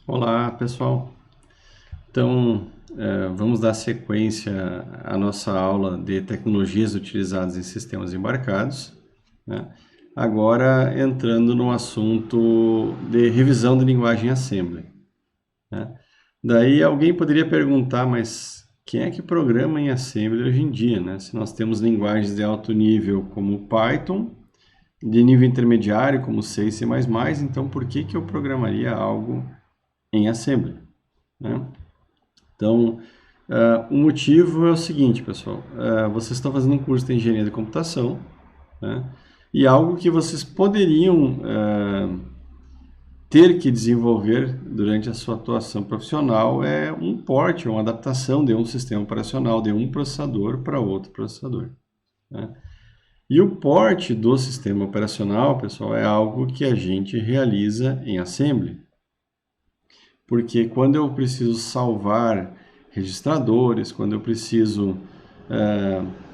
Olá, pessoal. Então, vamos dar sequência à nossa aula de tecnologias utilizadas em sistemas embarcados, né? Agora entrando no assunto de revisão de linguagem assembly, né? Daí alguém poderia perguntar, mas quem é que programa em assembly hoje em dia, né? Se nós temos linguagens de alto nível como Python, de nível intermediário como C e C++, então por que que eu programaria algo em assembly, né? Então, o motivo é o seguinte, pessoal. Vocês estão fazendo um curso de engenharia de computação, né? E algo que vocês poderiam ter que desenvolver durante a sua atuação profissional é um port, uma adaptação de um sistema operacional de um processador para outro processador, né? E o port do sistema operacional, pessoal, é algo que a gente realiza em assembly. Porque quando eu preciso salvar registradores, quando eu preciso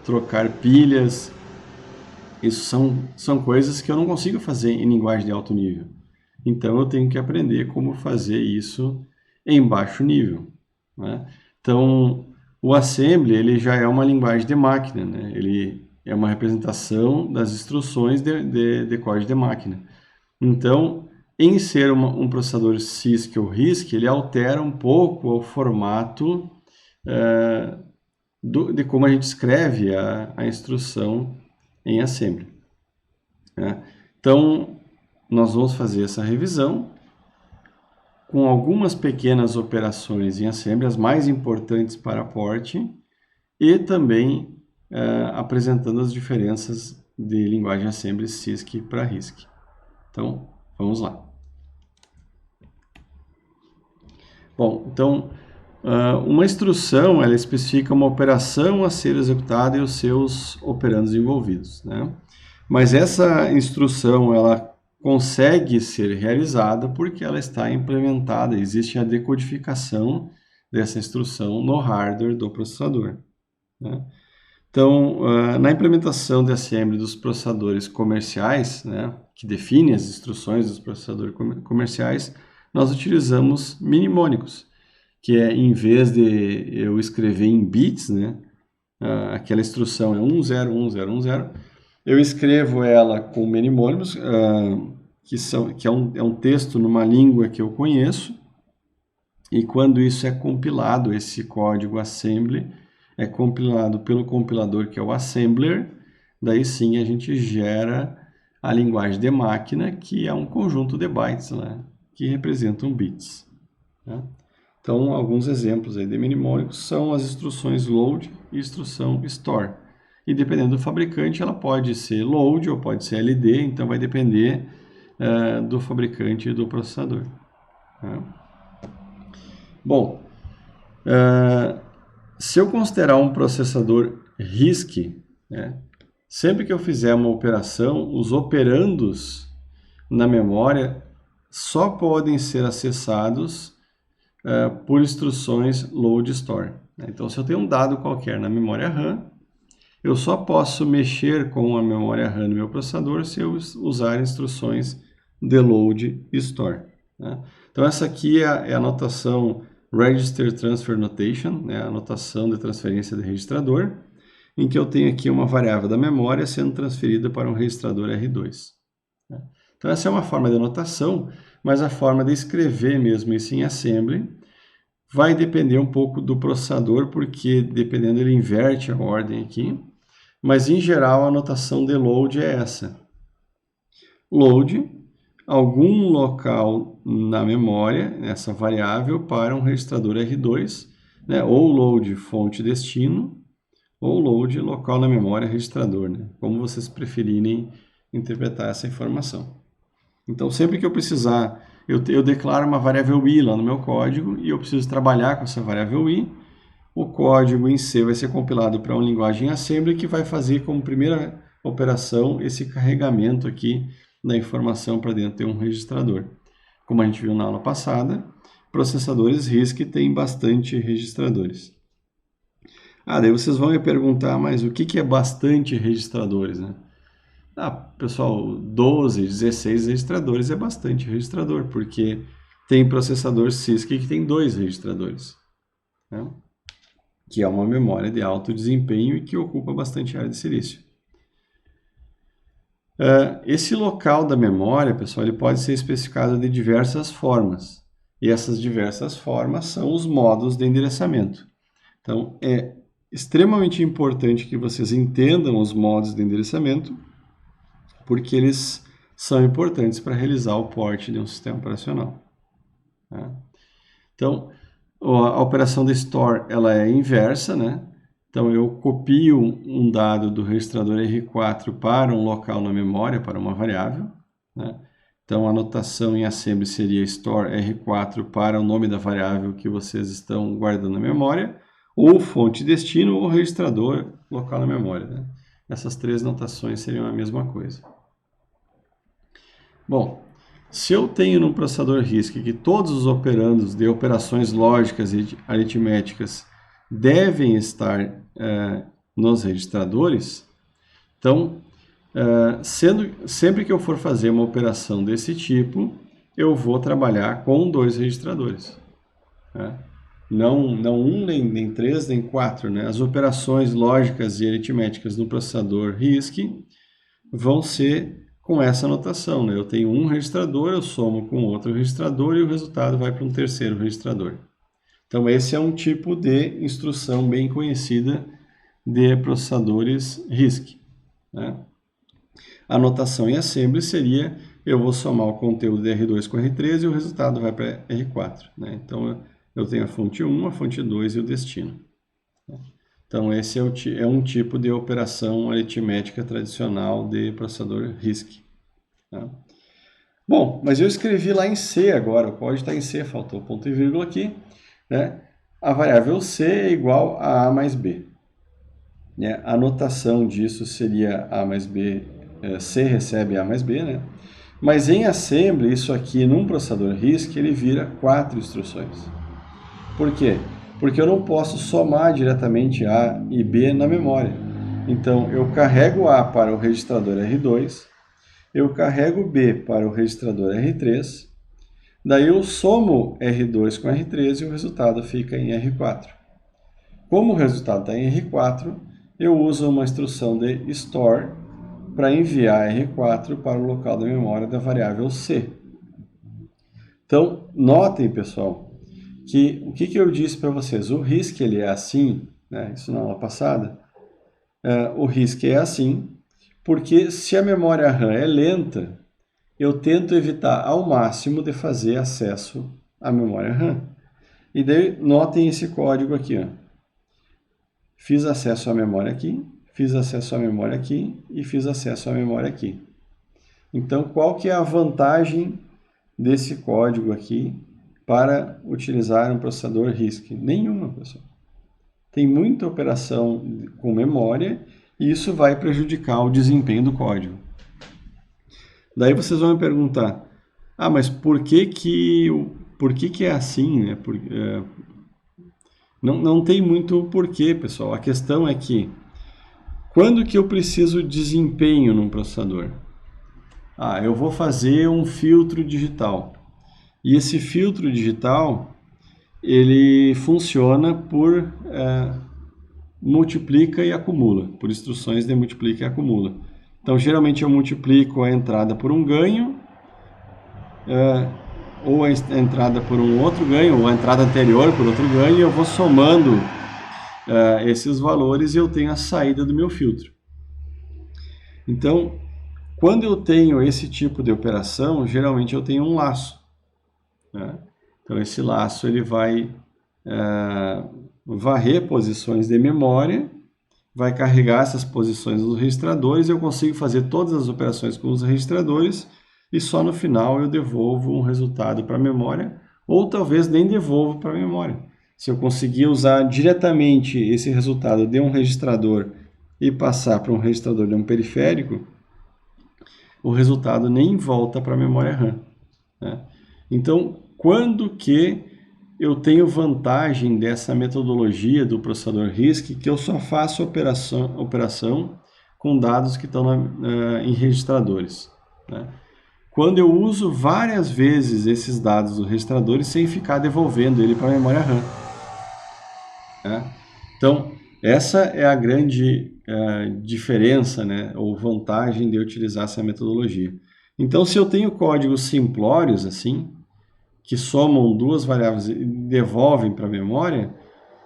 trocar pilhas, isso são coisas que eu não consigo fazer em linguagem de alto nível. Então eu tenho que aprender como fazer isso em baixo nível, né? Então o assembly ele já é uma linguagem de máquina, né? Ele é uma representação das instruções de código de máquina. Então, em ser um processador CISC ou RISC, ele altera um pouco o formato de como a gente escreve a instrução em assembly, né? Então, nós vamos fazer essa revisão com algumas pequenas operações em assembly, as mais importantes para a port, e também apresentando as diferenças de linguagem assembly CISC para RISC. Então, vamos lá. Bom, então, uma instrução, ela especifica uma operação a ser executada e os seus operandos envolvidos, né? Mas essa instrução, ela consegue ser realizada porque ela está implementada, existe a decodificação dessa instrução no hardware do processador, né? Então, na implementação de assembly dos processadores comerciais, né, que define as instruções dos processadores comerciais, nós utilizamos mnemônicos, que é, em vez de eu escrever em bits, né, aquela instrução é 101010, eu escrevo ela com mnemônicos, que é um texto numa língua que eu conheço, e quando isso é compilado, esse código assembly é compilado pelo compilador que é o assembler, daí sim a gente gera a linguagem de máquina, que é um conjunto de bytes, né, que representam bits, né? Então, alguns exemplos aí de mnemônicos são as instruções load e instrução store. E dependendo do fabricante, ela pode ser load ou pode ser LD, então vai depender do fabricante e do processador, né? Bom, se eu considerar um processador RISC, né, sempre que eu fizer uma operação, os operandos na memória só podem ser acessados por instruções load store, né? Então, se eu tenho um dado qualquer na memória RAM, eu só posso mexer com a memória RAM do meu processador se eu usar instruções de load store, né? Então, essa aqui é a notação Register Transfer Notation, né, a notação de transferência de registrador, em que eu tenho aqui uma variável da memória sendo transferida para um registrador R2, né? Então, essa é uma forma de notação, mas a forma de escrever mesmo isso em assembly vai depender um pouco do processador, porque dependendo ele inverte a ordem aqui, mas em geral a notação de load é essa. Load algum local na memória, essa variável, para um registrador R2, né? Ou load fonte destino, ou load local na memória registrador, né? Como vocês preferirem interpretar essa informação. Então, sempre que eu precisar, eu declaro uma variável i lá no meu código e eu preciso trabalhar com essa variável i, o código em C vai ser compilado para uma linguagem assembly que vai fazer como primeira operação esse carregamento aqui da informação para dentro de um registrador. Como a gente viu na aula passada, processadores RISC têm bastante registradores. Daí vocês vão me perguntar, mas o que é bastante registradores, né? Pessoal, 12, 16 registradores é bastante registrador, porque tem processador CISC que tem 2 registradores, né? Que é uma memória de alto desempenho e que ocupa bastante área de silício. Esse local da memória, pessoal, ele pode ser especificado de diversas formas. E essas diversas formas são os modos de endereçamento. Então, é extremamente importante que vocês entendam os modos de endereçamento, porque eles são importantes para realizar o port de um sistema operacional, né? Então, a operação de store ela é inversa, né? Então, eu copio um dado do registrador R4 para um local na memória, para uma variável, né? Então, a notação em assembly seria store R4 para o nome da variável que vocês estão guardando na memória, ou fonte destino, ou registrador local na memória, né? Essas 3 notações seriam a mesma coisa. Bom, se eu tenho no processador RISC que todos os operandos de operações lógicas e aritméticas devem estar nos registradores, então, sempre que eu for fazer uma operação desse tipo, eu vou trabalhar com 2 registradores, né? Não um, nem 3, nem 4, né? As operações lógicas e aritméticas no processador RISC vão ser com essa notação, né? Eu tenho um registrador, eu somo com outro registrador e o resultado vai para um terceiro registrador. Então, esse é um tipo de instrução bem conhecida de processadores RISC, né? A notação em assembly seria, eu vou somar o conteúdo de R2 com R3 e o resultado vai para R4, né? Então, eu tenho a fonte 1, a fonte 2 e o destino. Então, esse é um tipo de operação aritmética tradicional de processador RISC, tá? Bom, mas eu escrevi lá em C agora, o código está em C, faltou ponto e vírgula aqui, né? A variável C é igual a A mais B, né? A notação disso seria A mais B, C recebe A mais B, né? Mas em assembly, isso aqui num processador RISC, ele vira 4 instruções. Por quê? Porque eu não posso somar diretamente A e B na memória. Então, eu carrego A para o registrador R2, eu carrego B para o registrador R3, daí eu somo R2 com R3 e o resultado fica em R4. Como o resultado está em R4, eu uso uma instrução de store para enviar R4 para o local da memória da variável C. Então, notem, pessoal, que o que eu disse para vocês? O RISC ele é assim, né? Isso na aula passada. O RISC é assim, porque se a memória RAM é lenta, eu tento evitar ao máximo de fazer acesso à memória RAM. E daí, notem esse código aqui, ó. Fiz acesso à memória aqui, fiz acesso à memória aqui e fiz acesso à memória aqui. Então, qual que é a vantagem desse código aqui para utilizar um processador RISC? Nenhuma, pessoal. Tem muita operação com memória e isso vai prejudicar o desempenho do código. Daí vocês vão me perguntar, mas por que é assim, né? Não tem muito porquê, pessoal. A questão é que, quando que eu preciso de desempenho num processador? Eu vou fazer um filtro digital. E esse filtro digital, ele funciona por multiplica e acumula, por instruções de multiplica e acumula. Então, geralmente eu multiplico a entrada por um ganho, ou a entrada por um outro ganho, ou a entrada anterior por outro ganho, e eu vou somando esses valores e eu tenho a saída do meu filtro. Então, quando eu tenho esse tipo de operação, geralmente eu tenho um laço, né? Então, esse laço ele vai varrer posições de memória, vai carregar essas posições dos registradores, eu consigo fazer todas as operações com os registradores e só no final eu devolvo um resultado para a memória, ou talvez nem devolvo para a memória. Se eu conseguir usar diretamente esse resultado de um registrador e passar para um registrador de um periférico, o resultado nem volta para a memória RAM, né? Então, quando que eu tenho vantagem dessa metodologia do processador RISC, que eu só faço operação com dados que estão em registradores, né? quando eu uso várias vezes esses dados do registrador sem ficar devolvendo ele para a memória RAM. Né? Então, essa é a grande diferença, né, ou vantagem de eu utilizar essa metodologia. Então, se eu tenho códigos simplórios, assim, que somam duas variáveis e devolvem para a memória,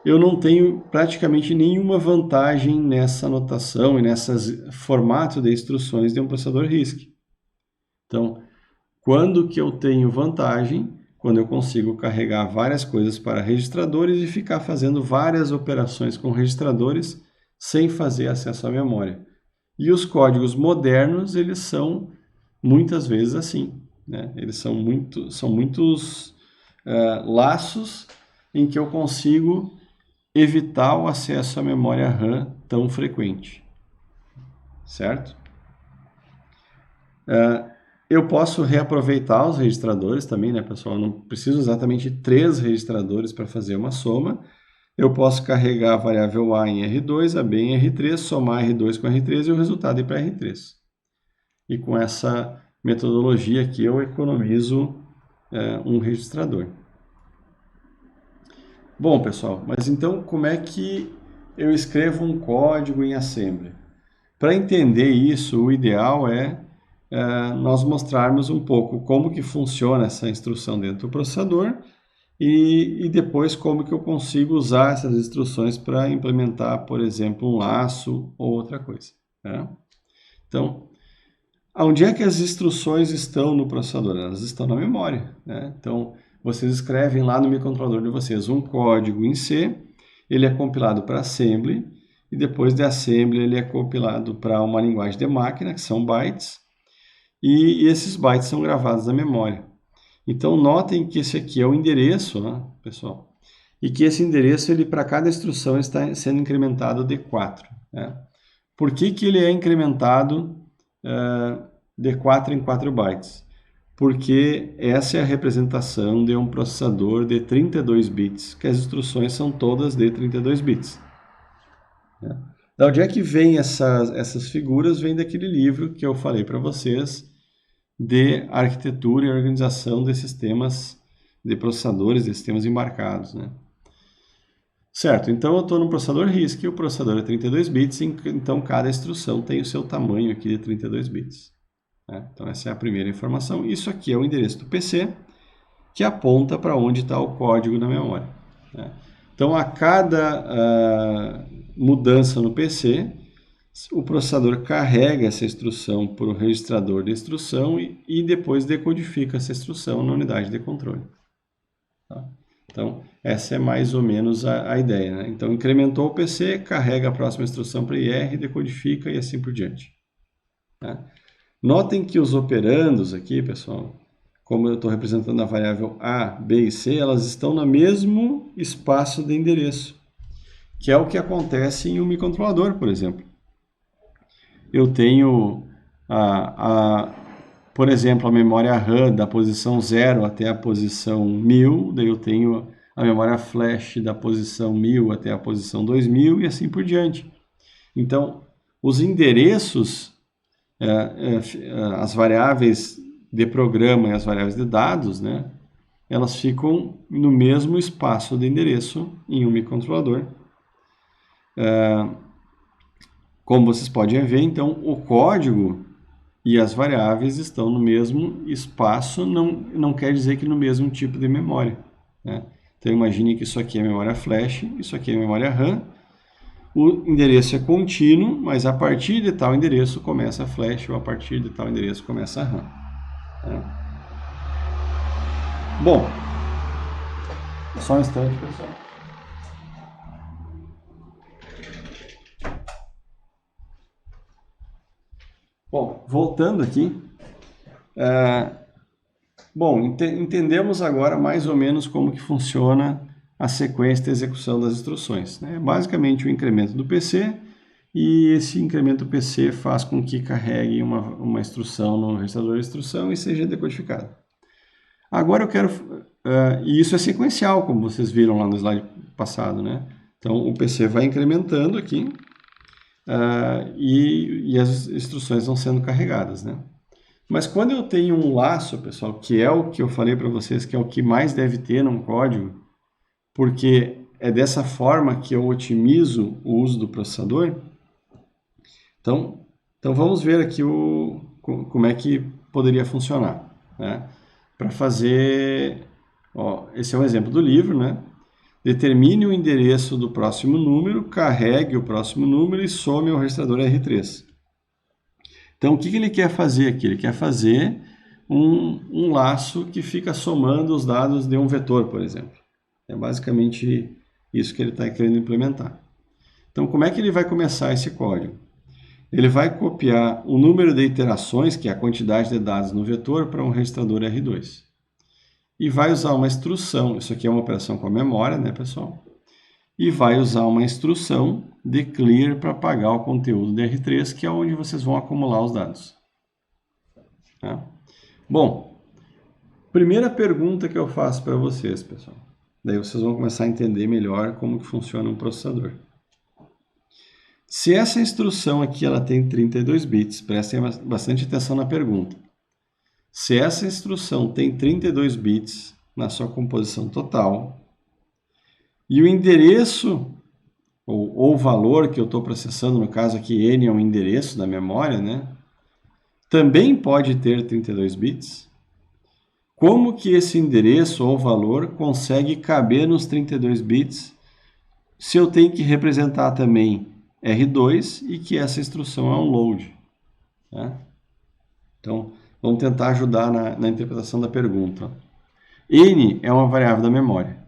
eu não tenho praticamente nenhuma vantagem nessa notação e nesse formato de instruções de um processador RISC. Então, quando que eu tenho vantagem? Quando eu consigo carregar várias coisas para registradores e ficar fazendo várias operações com registradores sem fazer acesso à memória. E os códigos modernos, eles são muitas vezes assim, né? Eles são muitos laços em que eu consigo evitar o acesso à memória RAM tão frequente, certo? Eu posso reaproveitar os registradores também, né, pessoal? Eu não preciso exatamente 3 registradores para fazer uma soma. Eu posso carregar a variável A em R2, a B em R3, somar R2 com R3 e o resultado ir para R3. E com essa metodologia aqui eu economizo um registrador. Bom, pessoal, mas então como é que eu escrevo um código em Assembly? Para entender isso, o ideal é nós mostrarmos um pouco como que funciona essa instrução dentro do processador e depois como que eu consigo usar essas instruções para implementar, por exemplo, um laço ou outra coisa. Né? Então, onde é que as instruções estão no processador? Elas estão na memória. Né? Então, vocês escrevem lá no microcontrolador de vocês um código em C, ele é compilado para Assembly, e depois de Assembly ele é compilado para uma linguagem de máquina, que são bytes, e esses bytes são gravados na memória. Então, notem que esse aqui é o endereço, né, pessoal? E que esse endereço, ele para cada instrução, está sendo incrementado de 4. Né? Por que que ele é incrementado de 4 em 4 bytes? Porque essa é a representação de um processador de 32 bits, que as instruções são todas de 32 bits. Né? Da onde é que vem essas figuras? Vem daquele livro que eu falei para vocês, de arquitetura e organização de sistemas de processadores, de sistemas embarcados, né? Certo, então eu estou no processador RISC, o processador é 32 bits, então cada instrução tem o seu tamanho aqui de 32 bits. Né? Então essa é a primeira informação. Isso aqui é o endereço do PC, que aponta para onde está o código na memória. Né? Então a cada mudança no PC, o processador carrega essa instrução para o registrador de instrução e depois decodifica essa instrução na unidade de controle. Tá? Então, essa é mais ou menos a ideia. Né? Então, incrementou o PC, carrega a próxima instrução para IR, decodifica e assim por diante. Tá? Notem que os operandos aqui, pessoal, como eu estou representando a variável A, B e C, elas estão no mesmo espaço de endereço, que é o que acontece em um microcontrolador, por exemplo. Eu tenho, por exemplo, a memória RAM da posição 0 até a posição 1000, daí eu tenho a memória flash da posição 1000 até a posição 2000 e assim por diante. Então, os endereços, as variáveis de programa e as variáveis de dados, né, elas ficam no mesmo espaço de endereço em um microcontrolador. Como vocês podem ver, então, o código e as variáveis estão no mesmo espaço, não quer dizer que no mesmo tipo de memória. Né? Então, imagine que isso aqui é memória flash, isso aqui é memória RAM. O endereço é contínuo, mas a partir de tal endereço começa a flash, ou a partir de tal endereço começa a RAM. Né? Bom, só um instante, pessoal. Bom, voltando aqui, entendemos agora mais ou menos como que funciona a sequência de execução das instruções. Né? Basicamente o incremento do PC, e esse incremento do PC faz com que carregue uma instrução no registrador de instrução e seja decodificado. Agora eu quero, e isso é sequencial, como vocês viram lá no slide passado, né? Então o PC vai incrementando aqui, e as instruções vão sendo carregadas, né? Mas quando eu tenho um laço, pessoal, que é o que eu falei para vocês, que é o que mais deve ter num código, porque é dessa forma que eu otimizo o uso do processador. Então vamos ver aqui como é que poderia funcionar, né? Para fazer, ó, esse é um exemplo do livro, né? Determine o endereço do próximo número, carregue o próximo número e some ao registrador R3. Então, o que ele quer fazer aqui? Ele quer fazer um laço que fica somando os dados de um vetor, por exemplo. É basicamente isso que ele está querendo implementar. Então, como é que ele vai começar esse código? Ele vai copiar o número de iterações, que é a quantidade de dados no vetor, para um registrador R2. E vai usar uma instrução, isso aqui é uma operação com a memória, né, pessoal? E vai usar uma instrução de clear para apagar o conteúdo de R3, que é onde vocês vão acumular os dados. Tá? Bom, primeira pergunta que eu faço para vocês, pessoal. Daí vocês vão começar a entender melhor como que funciona um processador. Se essa instrução aqui ela tem 32 bits, prestem bastante atenção na pergunta. Se essa instrução tem 32 bits na sua composição total, e o endereço, ou o valor que eu estou processando, no caso aqui n é um endereço da memória, né? Também pode ter 32 bits. Como que esse endereço ou valor consegue caber nos 32 bits se eu tenho que representar também R2 e que essa instrução é um load? Tá? Então, vamos tentar ajudar na interpretação da pergunta. N é uma variável da memória.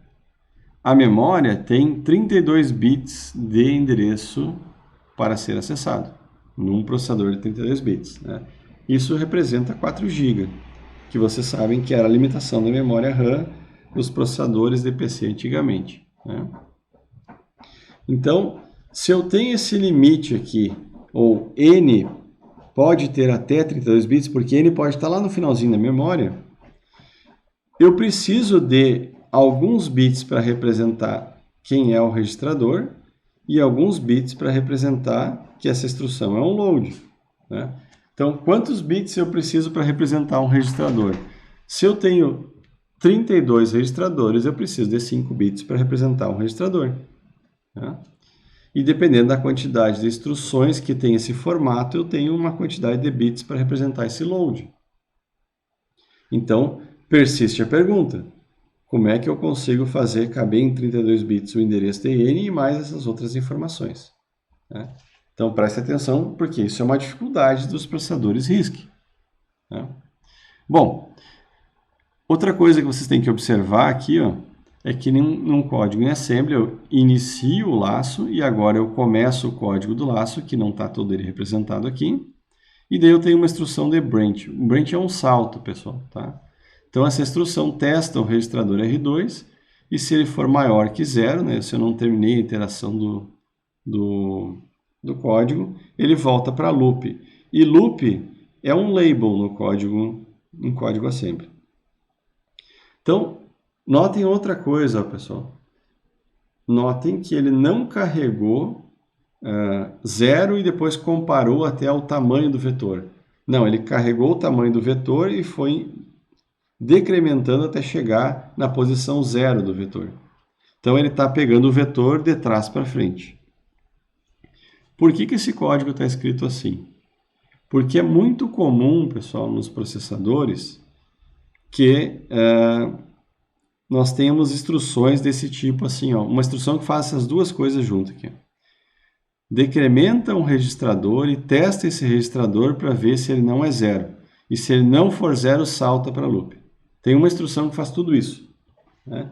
A memória tem 32 bits de endereço para ser acessado, num processador de 32 bits. Né? Isso representa 4 GB, que vocês sabem que era a limitação da memória RAM dos processadores de PC antigamente. Né? Então, se eu tenho esse limite aqui, ou N pode ter até 32 bits, porque N pode estar lá no finalzinho da memória, eu preciso de alguns bits para representar quem é o registrador e alguns bits para representar que essa instrução é um load. Né? Então, quantos bits eu preciso para representar um registrador? Se eu tenho 32 registradores, eu preciso de 5 bits para representar um registrador. Né? E dependendo da quantidade de instruções que tem esse formato, eu tenho uma quantidade de bits para representar esse load. Então, persiste a pergunta. Como é que eu consigo fazer caber em 32 bits o endereço de N e mais essas outras informações? Né? Então, preste atenção, porque isso é uma dificuldade dos processadores RISC. Né? Bom, outra coisa que vocês têm que observar aqui, ó, é que num código em assembly eu inicio o laço e agora eu começo o código do laço, que não está todo ele representado aqui. E daí eu tenho uma instrução de branch. O branch é um salto, pessoal. Tá? Então essa instrução testa o registrador R2 e se ele for maior que 0, né, se eu não terminei a iteração do código, ele volta para loop. E loop é um label no código assembly. Então, notem outra coisa, pessoal. Notem que ele não carregou 0 e depois comparou até o tamanho do vetor. Não, ele carregou o tamanho do vetor e foi decrementando até chegar na posição 0 do vetor. Então, ele está pegando o vetor de trás para frente. Por que esse código está escrito assim? Porque é muito comum, pessoal, nos processadores, que nós temos instruções desse tipo assim, ó, uma instrução que faz essas duas coisas juntas aqui. Decrementa um registrador e testa esse registrador para ver se ele não é 0. E se ele não for 0, salta para loop. Tem uma instrução que faz tudo isso. Né?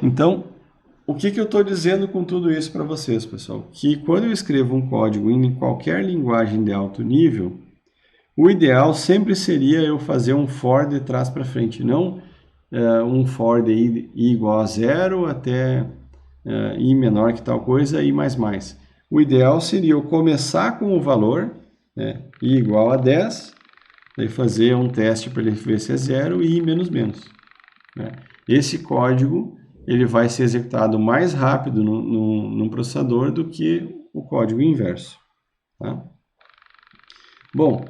Então, o que eu estou dizendo com tudo isso para vocês, pessoal? Que quando eu escrevo um código em qualquer linguagem de alto nível, o ideal sempre seria eu fazer um for de trás para frente, não um for de i igual a 0 até i menor que tal coisa, i mais mais. O ideal seria eu começar com o valor, né, i igual a 10, daí fazer um teste para ele ver se é 0 e i menos menos. Né? Esse código ele vai ser executado mais rápido no processador do que o código inverso. Tá? Bom,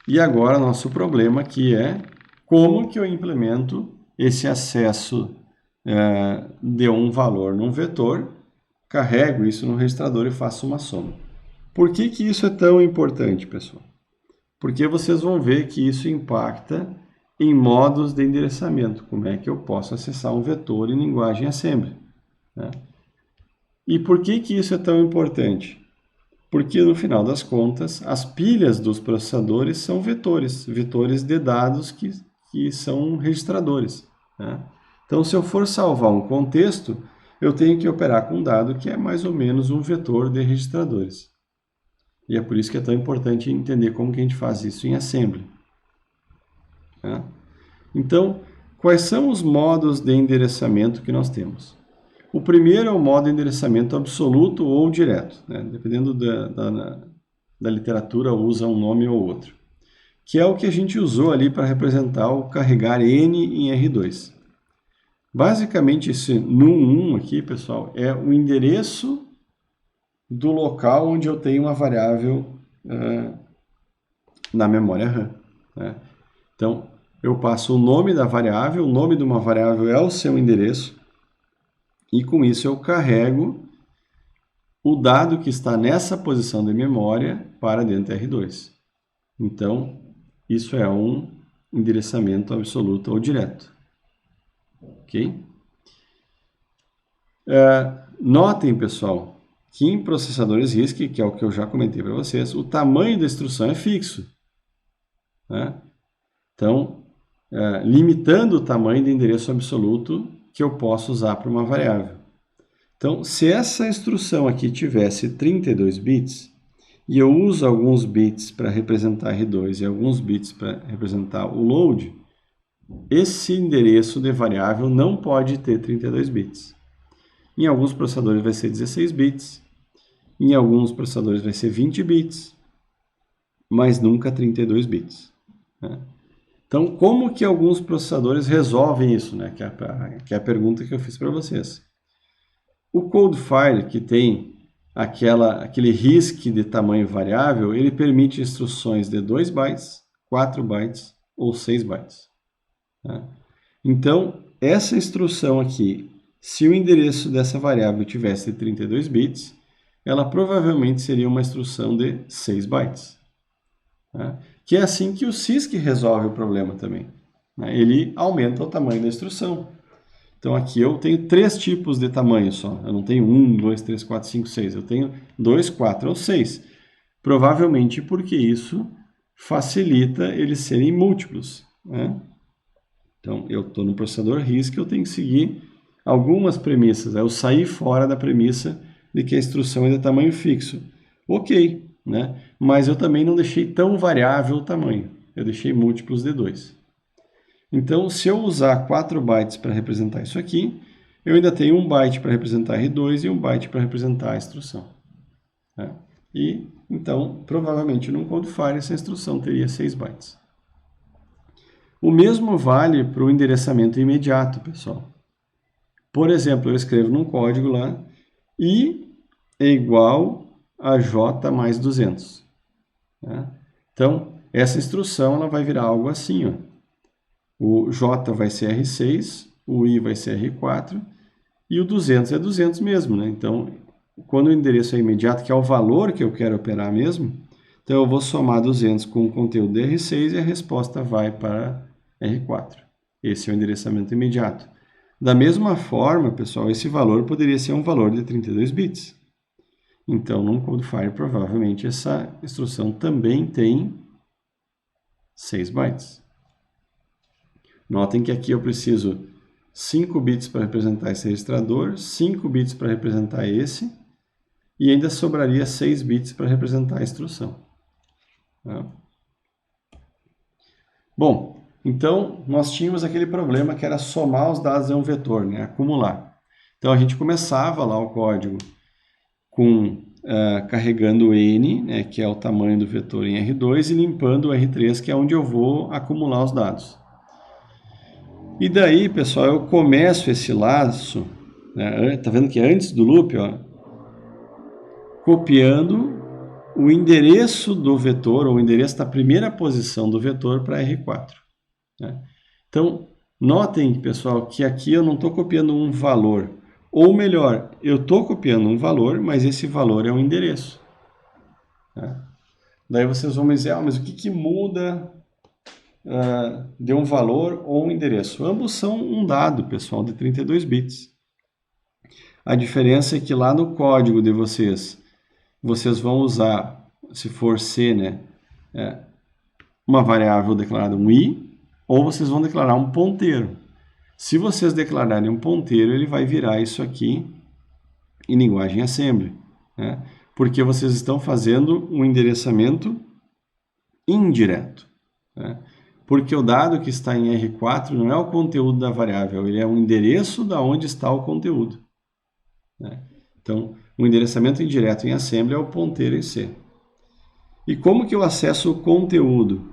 E agora nosso problema aqui é como que eu implemento esse acesso de um valor num vetor, carrego isso no registrador e faço uma soma. Por que que isso é tão importante, pessoal? Porque vocês vão ver que isso impacta em modos de endereçamento. Como é que eu posso acessar um vetor em linguagem assembly, né? E por que que isso é tão importante? Porque, no final das contas, as pilhas dos processadores são vetores, vetores de dados que são registradores, né? Então, se eu for salvar um contexto, eu tenho que operar com um dado que é mais ou menos um vetor de registradores. E é por isso que é tão importante entender como que a gente faz isso em assembly, né? Então, quais são os modos de endereçamento que nós temos? O primeiro é o modo de endereçamento absoluto ou direto, né? Dependendo da literatura, usa um nome ou outro, que é o que a gente usou ali para representar o carregar n em R2. Basicamente, esse num1 aqui, pessoal, é o endereço do local onde eu tenho uma variável na memória RAM, né? Então, eu passo o nome da variável, o nome de uma variável é o seu endereço, e com isso eu carrego o dado que está nessa posição de memória para dentro de R2. Então, isso é um endereçamento absoluto ou direto. Ok? Notem, pessoal, que em processadores RISC, que é o que eu já comentei para vocês, o tamanho da instrução é fixo, né? Então, limitando o tamanho de endereço absoluto que eu posso usar para uma variável. Então, se essa instrução aqui tivesse 32 bits, e eu uso alguns bits para representar R2 e alguns bits para representar o load, esse endereço de variável não pode ter 32 bits. Em alguns processadores vai ser 16 bits, em alguns processadores vai ser 20 bits, mas nunca 32 bits, né? Então, como que alguns processadores resolvem isso, né? Que é a pergunta que eu fiz para vocês. O Codefire, que tem aquele RISC de tamanho variável, ele permite instruções de 2 bytes, 4 bytes ou 6 bytes, né? Então, essa instrução aqui, se o endereço dessa variável tivesse 32 bits, ela provavelmente seria uma instrução de 6 bytes, né? Que é assim que o CISC resolve o problema também, né? Ele aumenta o tamanho da instrução. Então aqui eu tenho 3 tipos de tamanho só. Eu não tenho 1, 2, 3, 4, 5, 6. Eu tenho 2, 4 ou 6. Provavelmente porque isso facilita eles serem múltiplos, né? Então eu estou no processador RISC, eu tenho que seguir algumas premissas. Eu saí fora da premissa de que a instrução é de tamanho fixo. Ok, né? Mas eu também não deixei tão variável o tamanho. Eu deixei múltiplos de 2. Então, se eu usar 4 bytes para representar isso aqui, eu ainda tenho 1 byte para representar R2 e 1 byte para representar a instrução, né? E, então, provavelmente num Codefire essa instrução teria 6 bytes. O mesmo vale para o endereçamento imediato, pessoal. Por exemplo, eu escrevo num código lá, I é igual a J mais 200, né? Então, essa instrução ela vai virar algo assim, ó. O J vai ser R6, o I vai ser R4 e o 200 é 200 mesmo, né? Então, quando o endereço é imediato, que é o valor que eu quero operar mesmo, então eu vou somar 200 com o conteúdo de R6 e a resposta vai para R4. Esse é o endereçamento imediato. Da mesma forma, pessoal, esse valor poderia ser um valor de 32 bits. Então, num Codefire, provavelmente essa instrução também tem 6 bytes. Notem que aqui eu preciso 5 bits para representar esse registrador, 5 bits para representar esse, e ainda sobraria 6 bits para representar a instrução, tá? Bom, então nós tínhamos aquele problema que era somar os dados em um vetor, né? Acumular. Então a gente começava lá o código com carregando n, né, que é o tamanho do vetor em R2, e limpando o R3, que é onde eu vou acumular os dados. E daí, pessoal, eu começo esse laço, né, tá vendo que é antes do loop, ó, copiando o endereço do vetor, ou o endereço da primeira posição do vetor para R4. Né? Então, notem, pessoal, que aqui eu não estou copiando um valor. Ou melhor, eu estou copiando um valor, mas esse valor é um endereço. Né? Daí vocês vão me dizer, mas o que muda de um valor ou um endereço? Ambos são um dado, pessoal, de 32 bits. A diferença é que lá no código de vocês vão usar, se for C, né, uma variável declarada um i, ou vocês vão declarar um ponteiro. Se vocês declararem um ponteiro, ele vai virar isso aqui em linguagem assembly, né? Porque vocês estão fazendo um endereçamento indireto, né? Porque o dado que está em R4 não é o conteúdo da variável, ele é o endereço da onde está o conteúdo, né? Então, o endereçamento indireto em assembly é o ponteiro em C. E como que eu acesso o conteúdo?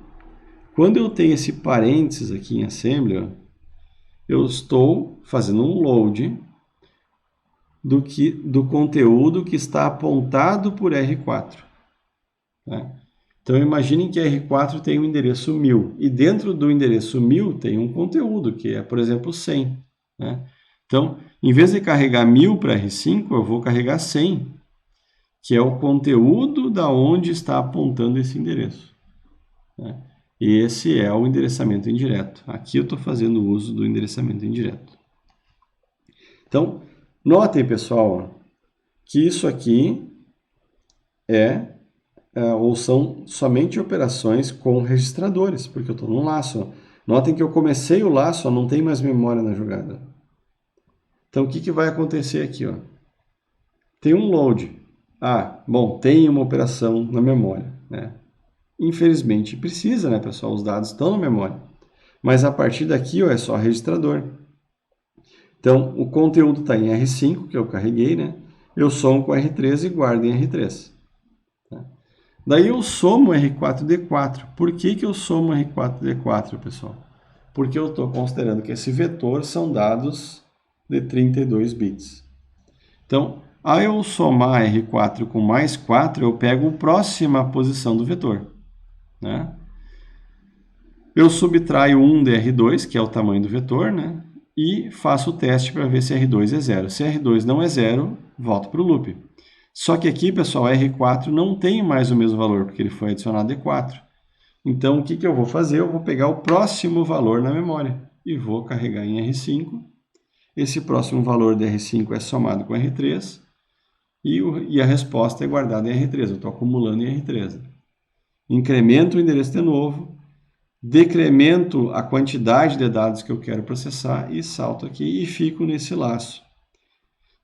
Quando eu tenho esse parênteses aqui em assembly, ó, eu estou fazendo um load do conteúdo que está apontado por R4. Né? Então, imaginem que R4 tem um endereço 1000, e dentro do endereço 1000 tem um conteúdo, que é, por exemplo, 100. Né? Então, em vez de carregar 1000 para R5, eu vou carregar 100, que é o conteúdo da onde está apontando esse endereço. Né? E esse é o endereçamento indireto. Aqui eu estou fazendo uso do endereçamento indireto. Então, notem, pessoal, que isso aqui ou são somente operações com registradores, porque eu estou num laço. Notem que eu comecei o laço, não tem mais memória na jogada. Então, o que vai acontecer aqui? Ó? Tem um load. Bom, tem uma operação na memória, né? Infelizmente precisa, né, pessoal? Os dados estão na memória. Mas a partir daqui, ó, é só registrador. Então, o conteúdo está em R5, que eu carreguei, né? Eu somo com R3 e guardo em R3. Tá? Daí eu somo R4D4. Por que eu somo R4D4, pessoal? Porque eu estou considerando que esse vetor são dados de 32 bits. Então, ao eu somar R4 com mais 4, eu pego a próxima posição do vetor. Né? Eu subtraio 1 de R2, que é o tamanho do vetor, né? E faço o teste para ver se R2 é zero. Se R2 não é zero, volto para o loop. Só que aqui, pessoal, R4 não tem mais o mesmo valor, porque ele foi adicionado D4. Então, o que eu vou fazer? Eu vou pegar o próximo valor na memória e vou carregar em R5. Esse próximo valor de R5 é somado com R3 e a resposta é guardada em R3. Eu estou acumulando em R3. Incremento o endereço de novo, decremento a quantidade de dados que eu quero processar e salto aqui e fico nesse laço.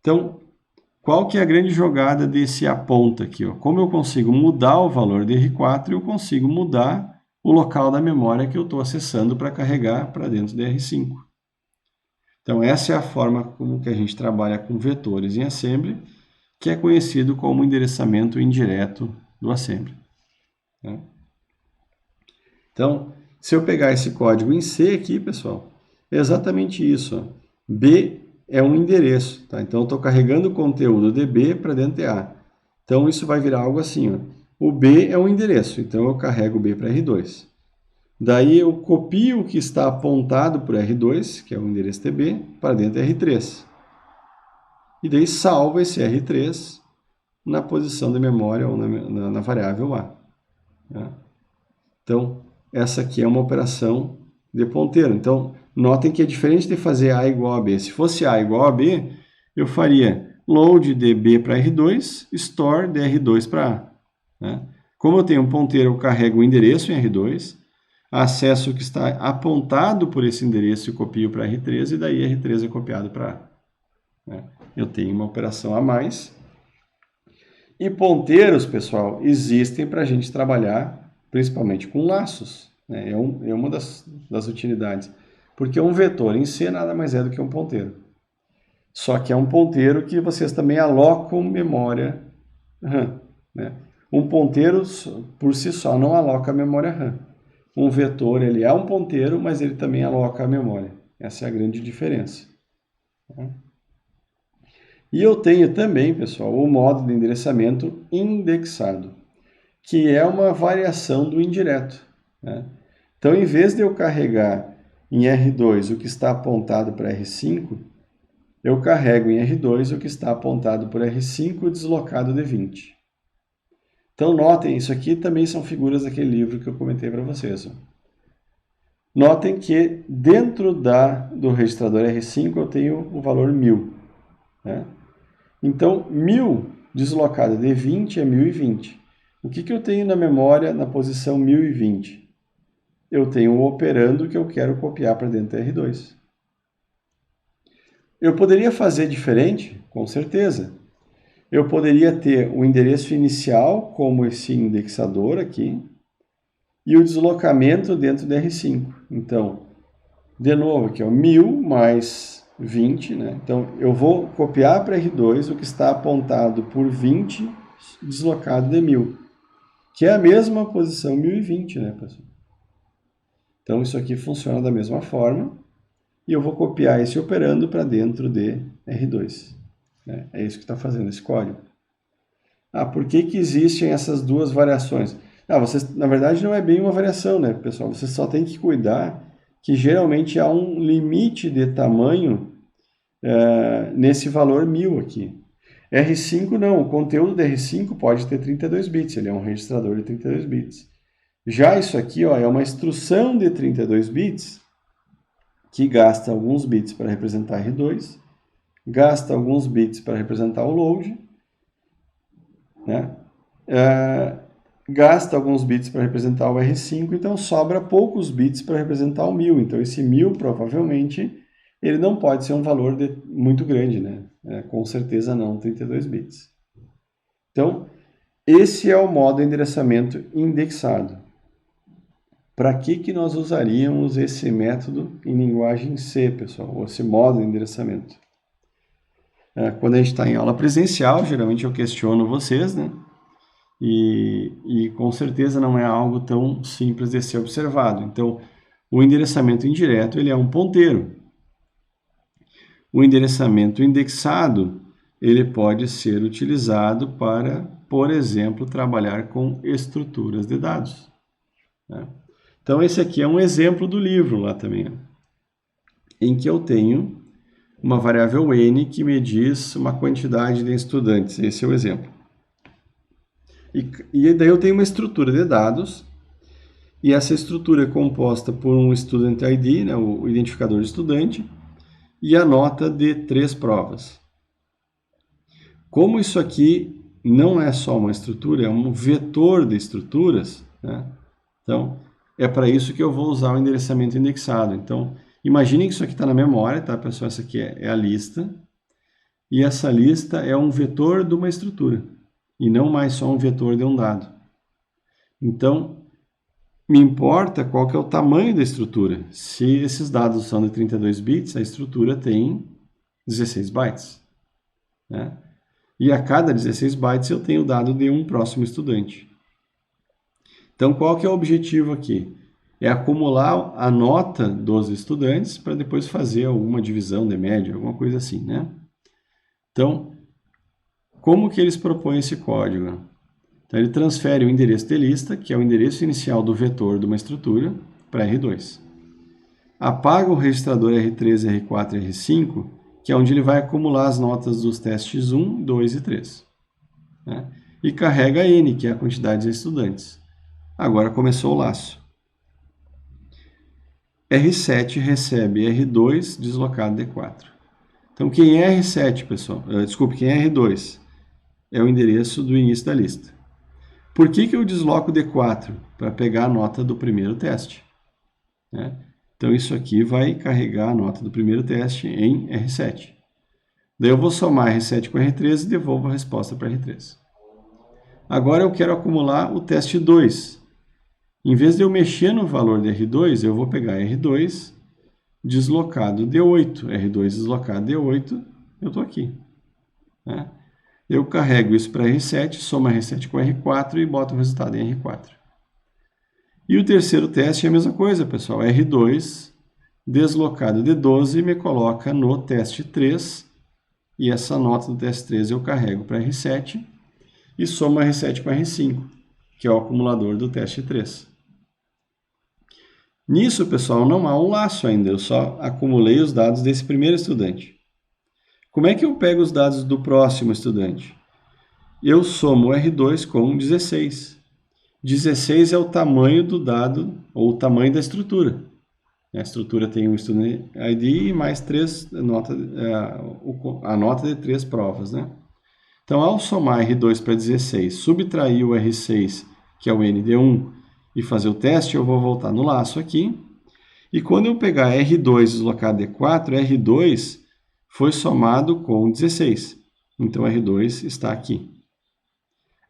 Então, qual que é a grande jogada desse aponta aqui? Ó? Como eu consigo mudar o valor de R4, eu consigo mudar o local da memória que eu estou acessando para carregar para dentro de R5. Então, essa é a forma como que a gente trabalha com vetores em assembly, que é conhecido como endereçamento indireto do assembly. Né? Então, se eu pegar esse código em C aqui, pessoal, é exatamente isso. Ó. B é um endereço. Tá? Então, eu estou carregando o conteúdo de B para dentro de A. Então, isso vai virar algo assim. Ó. O B é um endereço, então eu carrego B para R2. Daí eu copio o que está apontado por R2, que é o endereço de B, para dentro de R3. E daí salvo esse R3 na posição de memória ou na variável A. Tá? Então, essa aqui é uma operação de ponteiro. Então, notem que é diferente de fazer A igual a B. Se fosse A igual a B, eu faria load de B para R2, store de R2 para A. Né? Como eu tenho um ponteiro, eu carrego o endereço em R2, acesso o que está apontado por esse endereço e copio para R3, e daí R3 é copiado para A. Né? Eu tenho uma operação a mais. E ponteiros, pessoal, existem para a gente trabalhar principalmente com laços. Né? É uma das utilidades. Porque um vetor em C nada mais é do que um ponteiro. Só que é um ponteiro que vocês também alocam memória RAM. Né? Um ponteiro, por si só, não aloca memória RAM. Um vetor, ele é um ponteiro, mas ele também aloca a memória. Essa é a grande diferença. Tá? E eu tenho também, pessoal, o modo de endereçamento indexado. que é uma variação do indireto, né? Então, em vez de eu carregar em R2 o que está apontado para R5, eu carrego em R2 o que está apontado por R5 deslocado de 20. Então, notem, isso aqui também são figuras daquele livro que eu comentei para vocês. Ó. Notem que dentro do registrador R5 eu tenho o valor 1000. Né? Então, 1000 deslocado de 20 é 1020. O que eu tenho na memória na posição 1020? Eu tenho um operando que eu quero copiar para dentro do R2. Eu poderia fazer diferente? Com certeza. Eu poderia ter o endereço inicial como esse indexador aqui e o deslocamento dentro do R5. Então, de novo, aqui, ó, 1000 mais 20, né? Então, eu vou copiar para R2 o que está apontado por 20 deslocado de 1000, que é a mesma posição 1020, né, pessoal? Então, isso aqui funciona da mesma forma e eu vou copiar esse operando para dentro de R2. Né? É isso que está fazendo esse código. Por que existem essas duas variações? Na verdade, não é bem uma variação, né, pessoal? Você só tem que cuidar que geralmente há um limite de tamanho nesse valor 1000 aqui. R5 não, o conteúdo do R5 pode ter 32 bits, ele é um registrador de 32 bits. Já isso aqui ó, é uma instrução de 32 bits que gasta alguns bits para representar R2, gasta alguns bits para representar o load, né? Gasta alguns bits para representar o R5, então sobra poucos bits para representar o 1000. Então esse 1000 provavelmente ele não pode ser um valor muito grande, né? Com certeza não, 32 bits. Então esse é o modo endereçamento indexado. Para que nós usaríamos esse método em linguagem C, pessoal? Ou esse modo de endereçamento? Quando a gente está em aula presencial, geralmente eu questiono vocês, né? E com certeza não é algo tão simples de ser observado. Então, o endereçamento indireto ele é um ponteiro. O endereçamento indexado ele pode ser utilizado para, por exemplo, trabalhar com estruturas de dados. Né? Então, esse aqui é um exemplo do livro lá também, em que eu tenho uma variável n que me diz uma quantidade de estudantes. Esse é o exemplo. E daí eu tenho uma estrutura de dados, e essa estrutura é composta por um Student ID, né, o identificador de estudante, e a nota de 3 provas. Como isso aqui não é só uma estrutura, é um vetor de estruturas, né? Então, é para isso que eu vou usar o endereçamento indexado. Então, imaginem que isso aqui está na memória, tá, pessoal? Essa aqui é a lista, e essa lista é um vetor de uma estrutura, e não mais só um vetor de um dado. Então, me importa qual que é o tamanho da estrutura. Se esses dados são de 32 bits, a estrutura tem 16 bytes. Né? E a cada 16 bytes eu tenho o dado de um próximo estudante. Então, qual que é o objetivo aqui? É acumular a nota dos estudantes para depois fazer alguma divisão de média, alguma coisa assim, né? Então, como que eles propõem esse código? Então, ele transfere o endereço de lista, que é o endereço inicial do vetor de uma estrutura, para R2. Apaga o registrador R3, R4 e R5, que é onde ele vai acumular as notas dos testes 1, 2 e 3. Né? E carrega N, que é a quantidade de estudantes. Agora começou o laço. R7 recebe R2 deslocado de 4. Então, quem é R7, pessoal? Desculpe, quem é R2? É o endereço do início da lista. Por que eu desloco D4? Para pegar a nota do primeiro teste. Né? Então, isso aqui vai carregar a nota do primeiro teste em R7. Daí eu vou somar R7 com R3 e devolvo a resposta para R3. Agora eu quero acumular o teste 2. Em vez de eu mexer no valor de R2, eu vou pegar R2 deslocado D8. R2 deslocado D8, eu estou aqui. Né? Eu carrego isso para R7, somo R7 com R4 e boto o resultado em R4. E o terceiro teste é a mesma coisa, pessoal. R2 deslocado de 12 me coloca no teste 3. E essa nota do teste 3 eu carrego para R7 e somo R7 com R5. que é o acumulador do teste 3. Nisso, pessoal, não há um laço ainda, eu só acumulei os dados desse primeiro estudante. Como é que eu pego os dados do próximo estudante? Eu somo R2 com 16. 16 é o tamanho do dado, ou o tamanho da estrutura. A estrutura tem um Student ID e mais a nota de 3 provas, né? Então, ao somar R2 para 16, subtrair o R6, que é o ND1, e fazer o teste, eu vou voltar no laço aqui. E quando eu pegar R2 deslocado D4, R2 foi somado com 16. Então, R2 está aqui.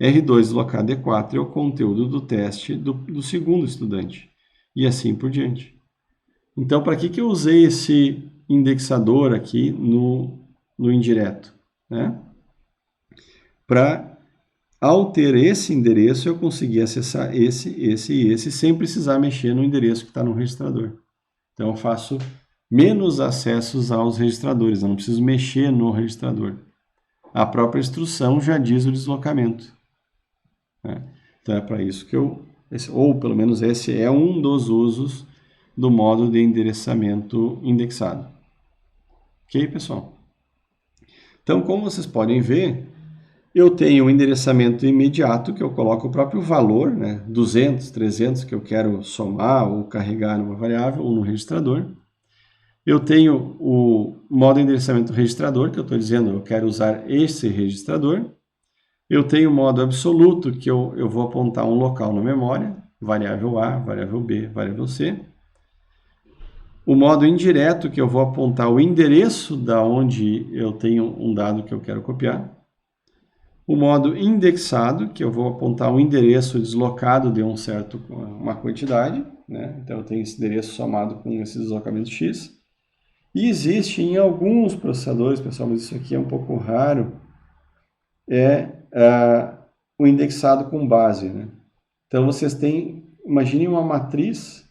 R2 deslocado D4 é o conteúdo do teste do segundo estudante. E assim por diante. Então, para que eu usei esse indexador aqui no indireto? Né? Para, ao ter esse endereço, eu conseguir acessar esse e esse, sem precisar mexer no endereço que está no registrador. Então, eu faço menos acessos aos registradores, eu não preciso mexer no registrador. A própria instrução já diz o deslocamento. Né? Então, é para isso que ou pelo menos esse é um dos usos do modo de endereçamento indexado. Ok, pessoal? Então, como vocês podem ver, eu tenho um endereçamento imediato, que eu coloco o próprio valor, né? 200, 300, que eu quero somar ou carregar numa variável ou no registrador. Eu tenho o modo endereçamento registrador, que eu estou dizendo, eu quero usar esse registrador. Eu tenho o modo absoluto, que eu vou apontar um local na memória, variável A, variável B, variável C. O modo indireto, que eu vou apontar o endereço da onde eu tenho um dado que eu quero copiar. O modo indexado, que eu vou apontar um endereço deslocado de uma quantidade, né? Então eu tenho esse endereço somado com esse deslocamento X. E existe em alguns processadores, pessoal, mas isso aqui é um pouco raro, o indexado com base, né? Então vocês têm, imagine uma matriz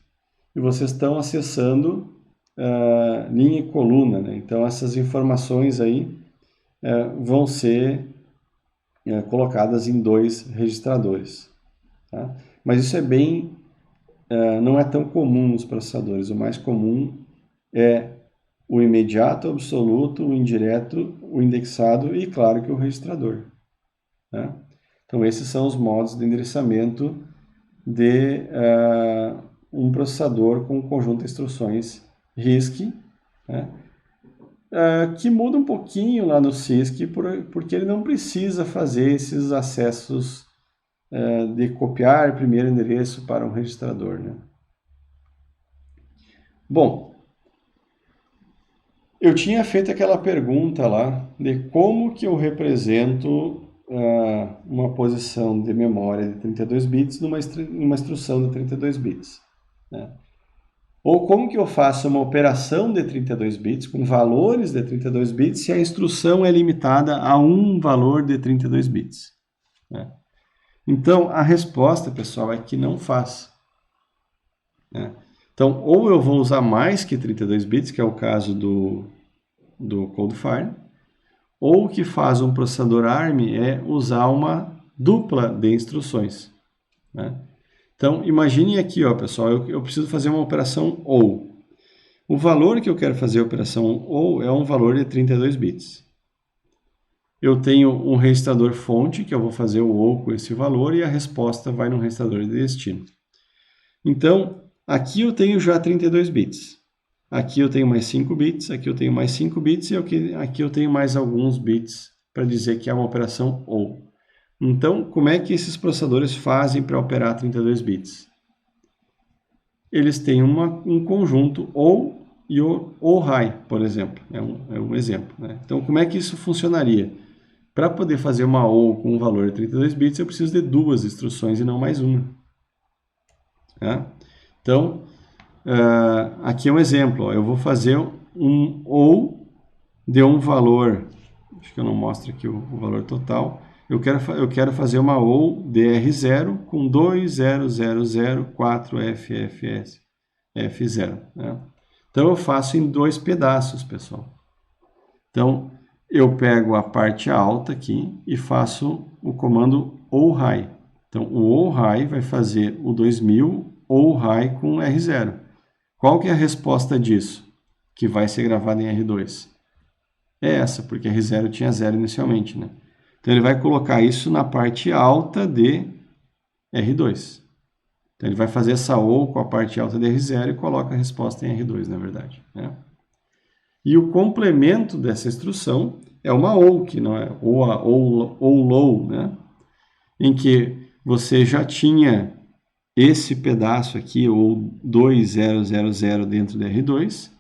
e vocês estão acessando linha e coluna, né? Então essas informações aí vão ser colocadas em 2 registradores. Tá? Mas isso não é tão comum nos processadores. O mais comum é o imediato, o absoluto, o indireto, o indexado e, claro, que o registrador. Tá? Então, esses são os modos de endereçamento de um processador com um conjunto de instruções RISC, né? Que muda um pouquinho lá no CISC, porque ele não precisa fazer esses acessos de copiar primeiro endereço para um registrador. Né? Bom, eu tinha feito aquela pergunta lá de como que eu represento uma posição de memória de 32 bits numa instrução de 32 bits. Né? Ou como que eu faço uma operação de 32 bits com valores de 32 bits se a instrução é limitada a um valor de 32 bits? Né? Então, a resposta, pessoal, é que não faz. Né? Então, ou eu vou usar mais que 32 bits, que é o caso do Codefire, ou o que faz um processador ARM é usar uma dupla de instruções. Né? Então, imagine aqui, ó, pessoal, eu preciso fazer uma operação OU. O valor que eu quero fazer a operação OU é um valor de 32 bits. Eu tenho um registrador fonte, que eu vou fazer o OU com esse valor, e a resposta vai no registrador de destino. Então, aqui eu tenho já 32 bits. Aqui eu tenho mais 5 bits, aqui eu tenho mais 5 bits, e aqui eu tenho mais alguns bits para dizer que é uma operação OU. Então, como é que esses processadores fazem para operar 32 bits? Eles têm um conjunto OU e OU high, por exemplo. É um exemplo. Né? Então, como é que isso funcionaria? Para poder fazer uma OU com um valor de 32 bits, eu preciso de 2 instruções e não mais uma. Tá? Então, aqui é um exemplo. Ó. Eu vou fazer um OU de um valor, acho que eu não mostro aqui o valor total. Eu quero fazer uma OU DR0 com 20004FFS F0. Né? Então, eu faço em 2 pedaços, pessoal. Então, eu pego a parte alta aqui e faço o comando OU high. Então, o ou high vai fazer o 2000 ou high com R0. Qual que é a resposta disso? Que vai ser gravada em R2. É essa, porque R0 tinha 0 inicialmente, né? Então, ele vai colocar isso na parte alta de R2. Então, ele vai fazer essa OU com a parte alta de R0 e coloca a resposta em R2, na verdade, né? E o complemento dessa instrução é uma OU, que não é ou low, né? Em que você já tinha esse pedaço aqui, ou 2000 dentro de R2,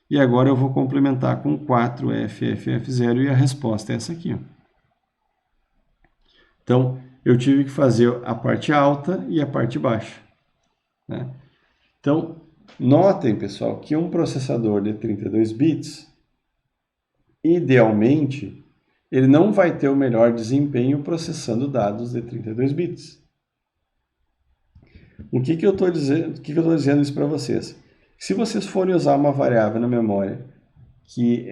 e agora eu vou complementar com 4FFF0 e a resposta é essa aqui, ó. Então, eu tive que fazer a parte alta e a parte baixa, né? Então, notem, pessoal, que um processador de 32 bits, idealmente, ele não vai ter o melhor desempenho processando dados de 32 bits. O que eu estou dizendo isso para vocês? Se vocês forem usar uma variável na memória que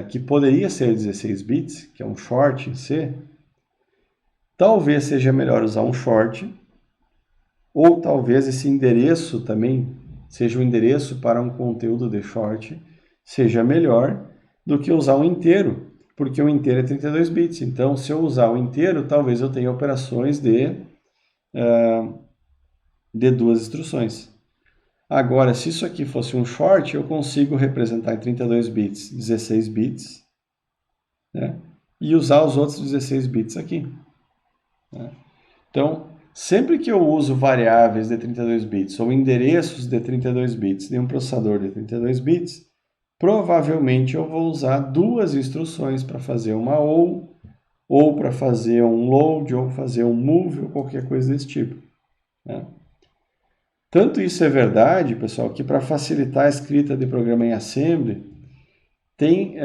que poderia ser 16 bits, que é um short em C, talvez seja melhor usar um short, ou talvez esse endereço também seja o endereço para um conteúdo de short, seja melhor do que usar um inteiro, porque o inteiro é 32 bits. Então, se eu usar o inteiro, talvez eu tenha operações de duas instruções. Agora, se isso aqui fosse um short, eu consigo representar em 32 bits 16 bits, né? E usar os outros 16 bits aqui, né? Então, sempre que eu uso variáveis de 32 bits ou endereços de 32 bits de um processador de 32 bits, provavelmente eu vou usar duas instruções para fazer uma ou para fazer um load, ou fazer um move, ou qualquer coisa desse tipo, né? Tanto isso é verdade, pessoal, que para facilitar a escrita de programa em Assembly, tem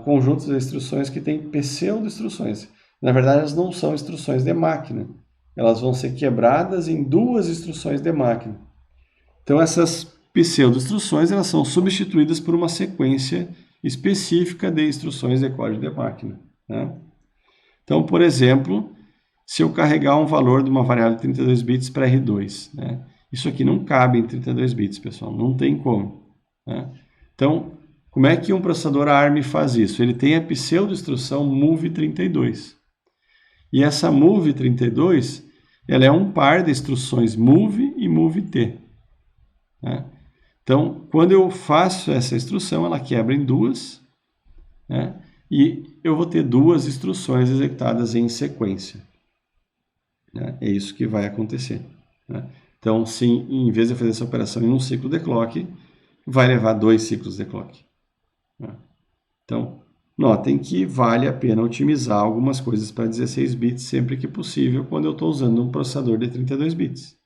conjuntos de instruções que têm pseudo-instruções. Na verdade, elas não são instruções de máquina. Elas vão ser quebradas em duas instruções de máquina. Então, essas pseudo-instruções elas são substituídas por uma sequência específica de instruções de código de máquina, né? Então, por exemplo, se eu carregar um valor de uma variável de 32 bits para R2, né? Isso aqui não cabe em 32 bits, pessoal, não tem como, né? Então, como é que um processador ARM faz isso? Ele tem a pseudo-instrução move32. E essa move32, ela é um par de instruções move e move-t, né? Então, quando eu faço essa instrução, ela quebra em duas, né? E eu vou ter duas instruções executadas em sequência, né? É isso que vai acontecer, né? Então, se em vez de fazer essa operação em um ciclo de clock, vai levar 2 ciclos de clock, né? Então, notem que vale a pena otimizar algumas coisas para 16 bits sempre que possível quando eu estou usando um processador de 32 bits,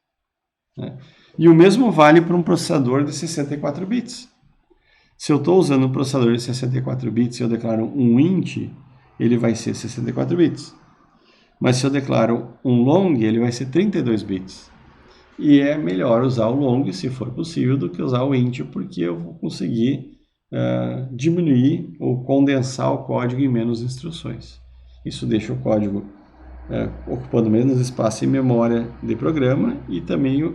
né? E o mesmo vale para um processador de 64 bits. Se eu estou usando um processador de 64 bits e eu declaro um int, ele vai ser 64 bits. Mas se eu declaro um long, ele vai ser 32 bits. E é melhor usar o long, se for possível, do que usar o int, porque eu vou conseguir diminuir ou condensar o código em menos instruções. Isso deixa o código ocupando menos espaço em memória de programa e também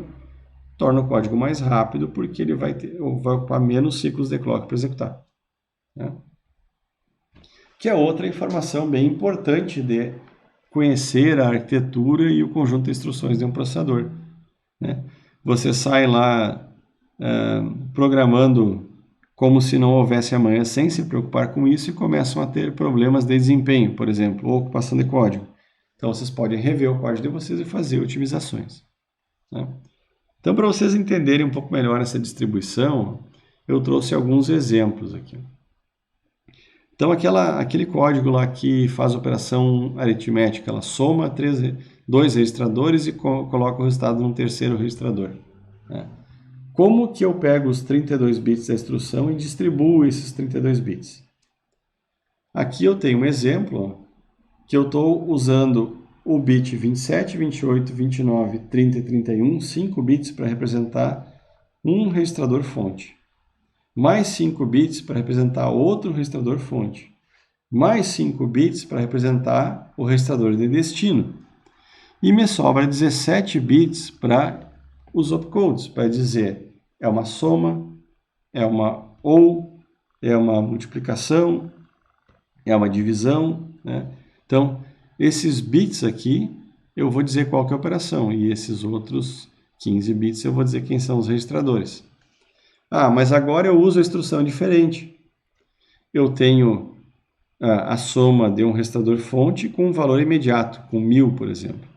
torna o código mais rápido, porque ele vai ocupar menos ciclos de clock para executar, né? Que é outra informação bem importante de conhecer a arquitetura e o conjunto de instruções de um processador, né? Você sai lá programando como se não houvesse amanhã, sem se preocupar com isso, e começam a ter problemas de desempenho, por exemplo, ou ocupação de código. Então, vocês podem rever o código de vocês e fazer otimizações, né? Então, para vocês entenderem um pouco melhor essa distribuição, eu trouxe alguns exemplos aqui. Então, aquele código lá que faz operação aritmética, ela soma 2 registradores e coloca o resultado num terceiro registrador, né? Como que eu pego os 32 bits da instrução e distribuo esses 32 bits? Aqui eu tenho um exemplo, que eu estou usando o bit 27, 28, 29, 30 e 31, 5 bits para representar um registrador fonte, mais 5 bits para representar outro registrador fonte, mais 5 bits para representar o registrador de destino. E me sobra 17 bits para os opcodes, para dizer é uma soma, é uma ou, é uma multiplicação, é uma divisão, né? Então, esses bits aqui, eu vou dizer qual que é a operação, e esses outros 15 bits eu vou dizer quem são os registradores. Ah, mas agora eu uso a instrução diferente. Eu tenho a soma de um registrador fonte com um valor imediato, com 1000, por exemplo.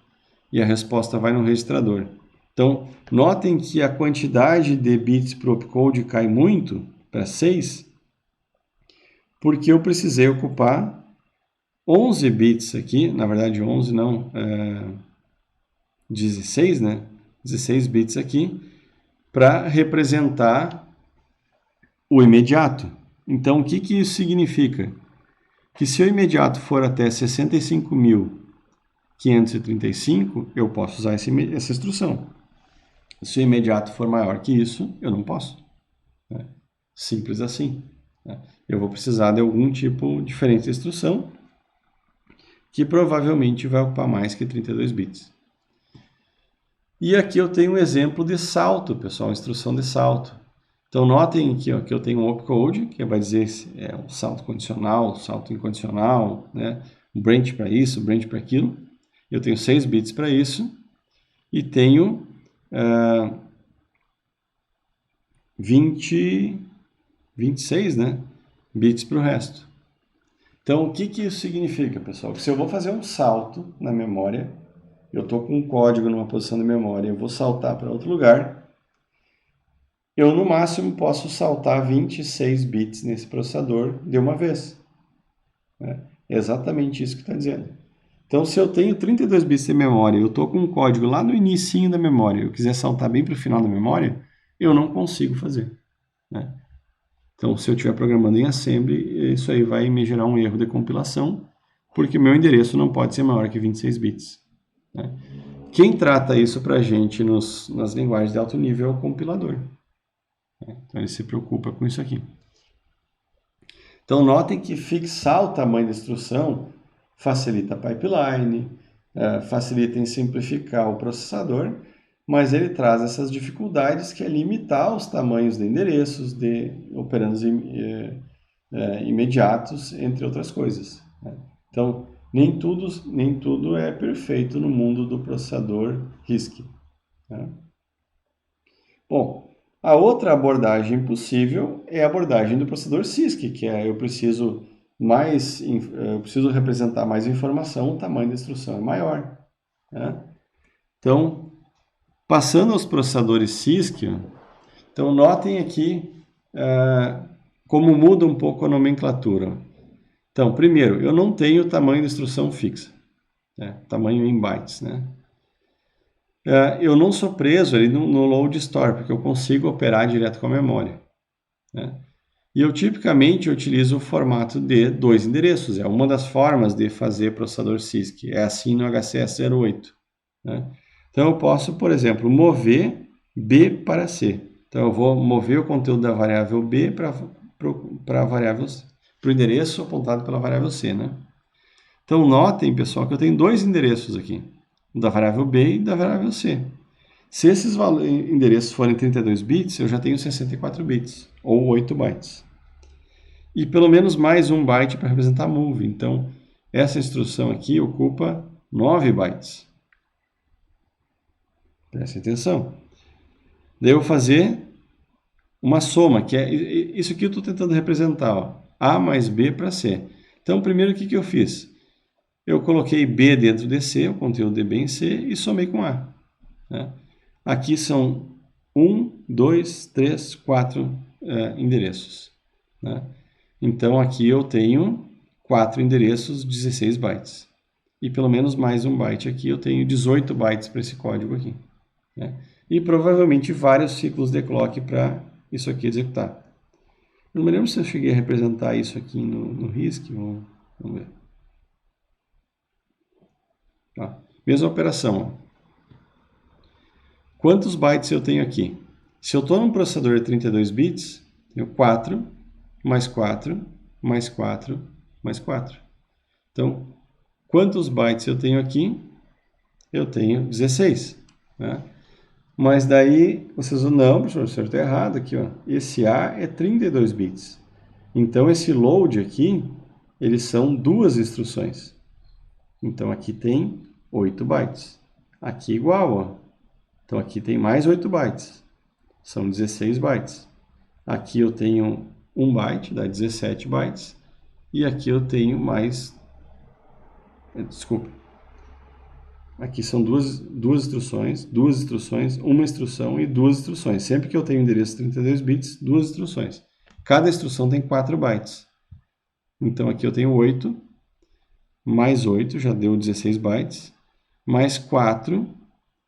E a resposta vai no registrador. Então, notem que a quantidade de bits para o opcode cai muito, para 6, porque eu precisei ocupar 11 bits aqui, na verdade 11 não, 16, né? 16 bits aqui, para representar o imediato. Então, o que que isso significa? Que se o imediato for até 65.535, eu posso usar essa instrução. Se o imediato for maior que isso, eu não posso. Né? Simples assim. Né? Eu vou precisar de algum tipo diferente de instrução, que provavelmente vai ocupar mais que 32 bits. E aqui eu tenho um exemplo de salto, pessoal, instrução de salto. Então, notem que eu tenho um opcode, que vai dizer se é um salto condicional, salto incondicional, né? Um branch para isso, um branch para aquilo. Eu tenho 6 bits para isso e tenho 26, né? Bits para o resto. Então, o que que isso significa, pessoal? Que se eu vou fazer um salto na memória, eu estou com um código numa posição da memória, eu vou saltar para outro lugar, eu no máximo posso saltar 26 bits nesse processador de uma vez. É exatamente isso que está dizendo. Então, se eu tenho 32 bits de memória e eu estou com um código lá no inicinho da memória, eu quiser saltar bem para o final da memória, eu não consigo fazer. Né? Então, se eu estiver programando em assembly, isso aí vai me gerar um erro de compilação, porque o meu endereço não pode ser maior que 26 bits. Né? Quem trata isso para a gente nas linguagens de alto nível é o compilador. Então, ele se preocupa com isso aqui. Então, notem que fixar o tamanho da instrução facilita a pipeline, facilita em simplificar o processador, mas ele traz essas dificuldades que é limitar os tamanhos de endereços, de operandos imediatos, entre outras coisas. Né? Então, nem tudo é perfeito no mundo do processador RISC. Né? Bom, a outra abordagem possível é a abordagem do processador CISC, que é eu preciso representar mais informação, o tamanho da instrução é maior. Né? Então, passando aos processadores CISC, então notem aqui como muda um pouco a nomenclatura. Então, primeiro, eu não tenho tamanho de instrução fixa, né? Tamanho em bytes, né? Eu não sou preso ali no load store, porque eu consigo operar direto com a memória. Né? E eu tipicamente utilizo o formato de 2 endereços. É uma das formas de fazer processador CISC. É assim no HCS08. Né? Então eu posso, por exemplo, mover B para C. Então eu vou mover o conteúdo da variável B para o endereço apontado pela variável C. Né? Então notem, pessoal, que eu tenho 2 endereços aqui. Da variável B e da variável C. Se esses endereços forem 32 bits, eu já tenho 64 bits, ou 8 bytes. E pelo menos mais um byte para representar move. Então, essa instrução aqui ocupa 9 bytes. Preste atenção. Daí eu vou fazer uma soma, que é isso aqui eu estou tentando representar. Ó, A mais B para C. Então, primeiro o que eu fiz? Eu coloquei B dentro de C, o conteúdo de B em C, e somei com A. Né? Aqui são 1, 2, 3, 4 endereços. Né? Então, aqui eu tenho 4 endereços, 16 bytes. E pelo menos mais um byte aqui, eu tenho 18 bytes para esse código aqui. Né? E provavelmente vários ciclos de clock para isso aqui executar. Eu não me lembro se eu cheguei a representar isso aqui no RISC. Vamos ver. Mesma operação. Ó. Quantos bytes eu tenho aqui? Se eu estou num processador de 32 bits, tenho 4, mais 4, mais 4, mais 4. Então, quantos bytes eu tenho aqui? eu tenho 16, né? Mas daí, vocês vão, não, professor, o senhor está errado aqui, ó. Esse A é 32 bits. Então, esse load aqui, eles são duas instruções. Então, aqui tem 8 bytes. Aqui igual, ó. Então, aqui tem mais 8 bytes. São 16 bytes. Aqui eu tenho 1 byte, dá 17 bytes. E aqui eu tenho mais... Desculpa. Aqui são duas instruções, uma instrução e duas instruções. Sempre que eu tenho endereço 32 bits, duas instruções. Cada instrução tem 4 bytes. Então, aqui eu tenho 8, mais 8, já deu 16 bytes, mais 4,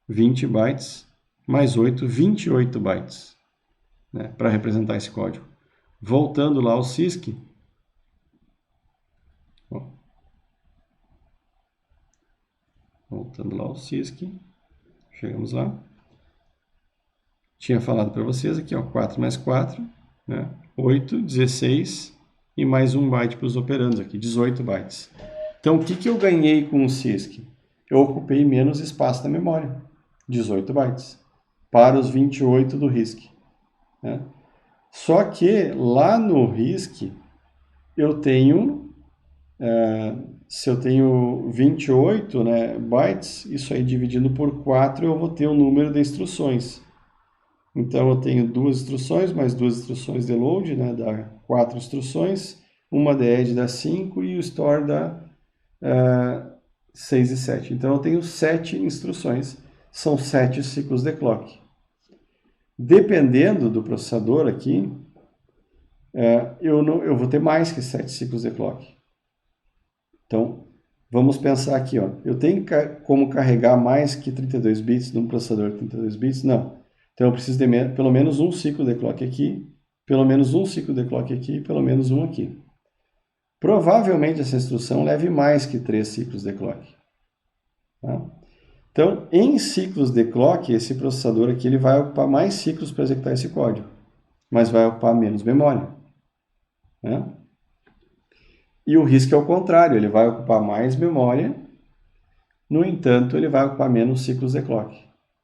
20 bytes, mais 8, 28 bytes, né, para representar esse código. Voltando lá ao CISC, chegamos lá. Tinha falado para vocês aqui, ó, 4 mais 4, né, 8, 16 e mais 1 byte para os operandos aqui, 18 bytes. Então, o que eu ganhei com o CISC? Eu ocupei menos espaço na memória, 18 bytes, para os 28 do RISC, né? Só que lá no RISC, eu tenho... se eu tenho 28, né, bytes, isso aí dividido por 4, eu vou ter o número de instruções. Então, eu tenho duas instruções, mais duas instruções de load, né, dá 4 instruções, uma de add dá 5 e o store dá 6 e 7. Então, eu tenho 7 instruções, são 7 ciclos de clock. Dependendo do processador aqui, eu vou ter mais que 7 ciclos de clock. Então, vamos pensar aqui, ó. Eu tenho como carregar mais que 32 bits num processador de 32 bits? Não. Então, eu preciso de pelo menos um ciclo de clock aqui, pelo menos um ciclo de clock aqui, pelo menos um aqui. Provavelmente, essa instrução leve mais que 3 ciclos de clock. Tá? Então, em ciclos de clock, esse processador aqui ele vai ocupar mais ciclos para executar esse código, mas vai ocupar menos memória, né? E o RISC é o contrário, ele vai ocupar mais memória, no entanto, ele vai ocupar menos ciclos de clock,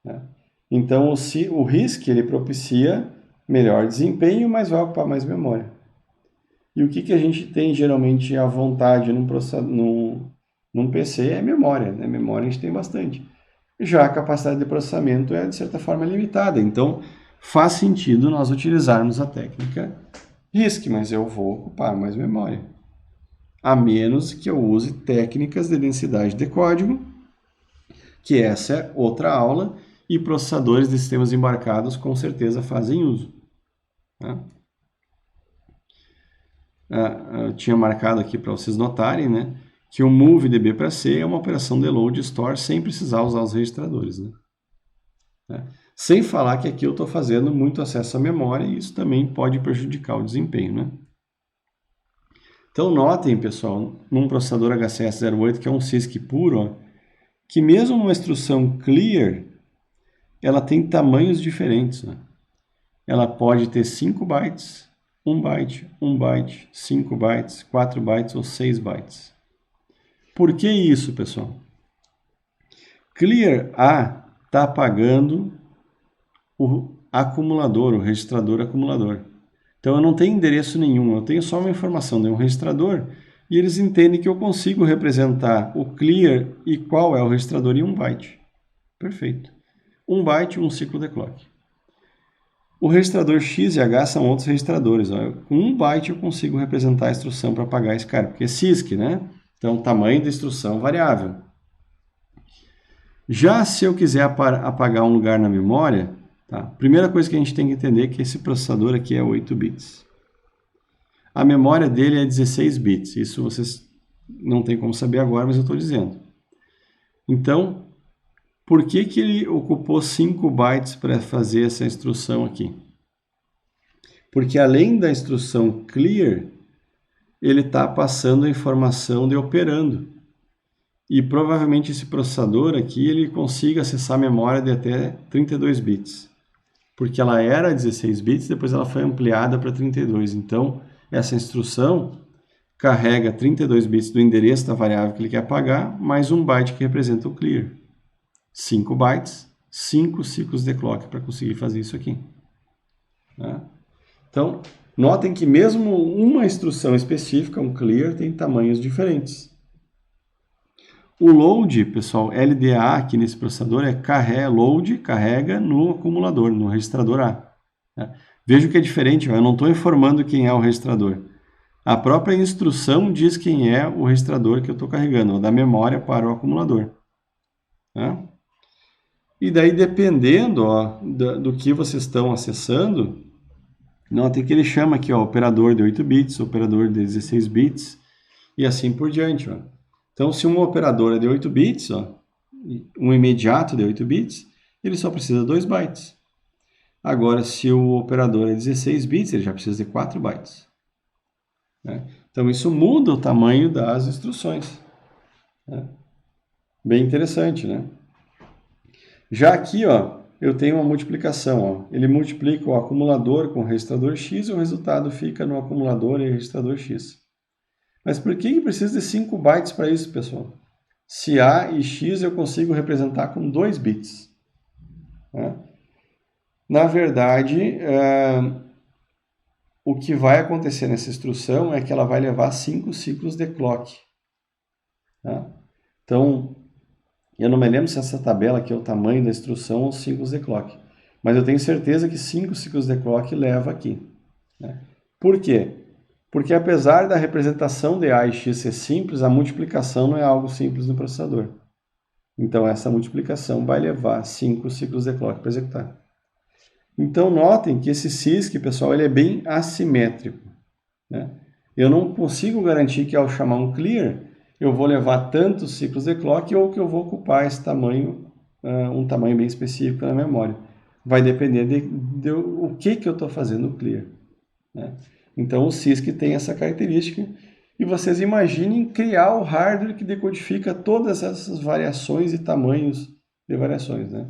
né? Então, o RISC ele propicia melhor desempenho, mas vai ocupar mais memória. E o que a gente tem geralmente à vontade num PC é memória, né? Memória a gente tem bastante. Já a capacidade de processamento é, de certa forma, limitada. Então, faz sentido nós utilizarmos a técnica RISC, mas eu vou ocupar mais memória. A menos que eu use técnicas de densidade de código, que essa é outra aula, e processadores de sistemas embarcados com certeza fazem uso, tá? Eu tinha marcado aqui para vocês notarem, né, que o move DB para C é uma operação de load store sem precisar usar os registradores, né? Sem falar que aqui eu estou fazendo muito acesso à memória e isso também pode prejudicar o desempenho, né? Então notem, pessoal, num processador HCS08, que é um CISC puro, ó, que mesmo uma instrução clear, ela tem tamanhos diferentes, né? Ela pode ter 5 bytes, 1 byte, 1 byte, 5 bytes, 4 bytes ou 6 bytes. Por que isso, pessoal? Clear A está apagando o acumulador, o registrador acumulador. Então, eu não tenho endereço nenhum, eu tenho só uma informação de um registrador e eles entendem que eu consigo representar o clear e qual é o registrador em 1 byte. Perfeito. 1 byte, um ciclo de clock. O registrador X e H são outros registradores. Ó. Com 1 byte eu consigo representar a instrução para apagar esse cara, porque é CISC, né? Então, tamanho da instrução variável. Já se eu quiser apagar um lugar na memória, tá? Primeira coisa que a gente tem que entender é que esse processador aqui é 8 bits. A memória dele é 16 bits. Isso vocês não tem como saber agora, mas eu estou dizendo. Então, por que ele ocupou 5 bytes para fazer essa instrução aqui? Porque além da instrução clear, ele está passando a informação de operando. E provavelmente esse processador aqui ele consiga acessar a memória de até 32 bits. Porque ela era 16 bits, depois ela foi ampliada para 32. Então, essa instrução carrega 32 bits do endereço da variável que ele quer apagar, mais 1 byte que representa o clear. 5 bytes, 5 ciclos de clock para conseguir fazer isso aqui. Tá? Então, notem que mesmo uma instrução específica, um clear, tem tamanhos diferentes. O load, pessoal, LDA aqui nesse processador é load, carrega no acumulador, no registrador A. Tá? Veja que é diferente, eu não estou informando quem é o registrador. A própria instrução diz quem é o registrador que eu estou carregando, da memória para o acumulador. Tá? E daí, dependendo do que vocês estão acessando, notem que ele chama aqui operador de 8 bits, operador de 16 bits e assim por diante. Ó. Então, se um operador é de 8 bits, um imediato de 8 bits, ele só precisa de 2 bytes. Agora, se o operador é 16 bits, ele já precisa de 4 bytes. Né? Então, isso muda o tamanho das instruções. Né? Bem interessante, né? Já aqui, eu tenho uma multiplicação. Ele multiplica o acumulador com o registrador X e o resultado fica no acumulador e registrador X. Mas por que precisa de 5 bytes para isso, pessoal? Se A e X eu consigo representar com 2 bits. Né? Na verdade, o que vai acontecer nessa instrução é que ela vai levar 5 ciclos de clock. Tá? Então, eu não me lembro se essa tabela aqui é o tamanho da instrução ou ciclos de clock. Mas eu tenho certeza que 5 ciclos de clock leva aqui. Né? Por quê? Porque apesar da representação de A e X ser simples, a multiplicação não é algo simples no processador. Então, essa multiplicação vai levar 5 ciclos de clock para executar. Então, notem que esse CISC, pessoal, ele é bem assimétrico. Né? Eu não consigo garantir que ao chamar um clear, eu vou levar tantos ciclos de clock ou que eu vou ocupar esse tamanho, um tamanho bem específico na memória. Vai depender de o que eu estou fazendo no clear. Né? Então, o CISC tem essa característica. E vocês imaginem criar o hardware que decodifica todas essas variações e tamanhos de variações. Né?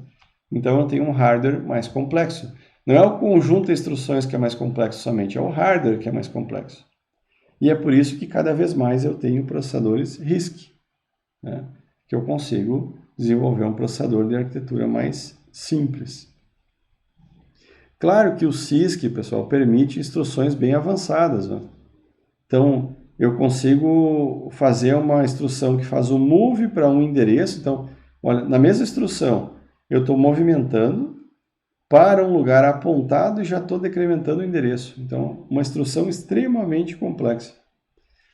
Então, eu tenho um hardware mais complexo. Não é o conjunto de instruções que é mais complexo somente, é o hardware que é mais complexo. E é por isso que cada vez mais eu tenho processadores RISC, né? Que eu consigo desenvolver um processador de arquitetura mais simples. Claro que o CISC, pessoal, permite instruções bem avançadas. Né? Então, eu consigo fazer uma instrução que faz o move para um endereço. Então, olha, na mesma instrução, eu estou movimentando para um lugar apontado e já estou decrementando o endereço. Então, uma instrução extremamente complexa.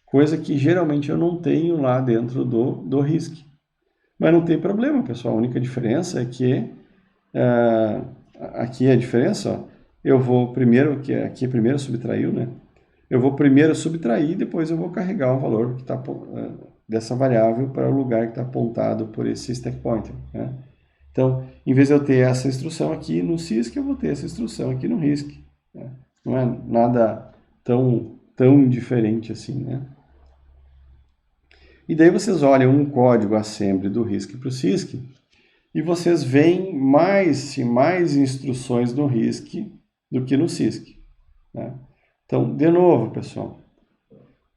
Coisa que geralmente eu não tenho lá dentro do RISC. Mas não tem problema, pessoal. A única diferença é que aqui a diferença, eu vou primeiro, que aqui primeiro subtraiu, né? Eu vou primeiro subtrair e depois eu vou carregar o valor que está dessa variável para o lugar que está apontado por esse stack pointer. Né? Então, em vez de eu ter essa instrução aqui no CISC, eu vou ter essa instrução aqui no RISC. Né? Não é nada tão diferente assim, né? E daí vocês olham um código assembly do RISC para o CISC e vocês veem mais instruções no RISC do que no CISC. Né? Então, de novo, pessoal,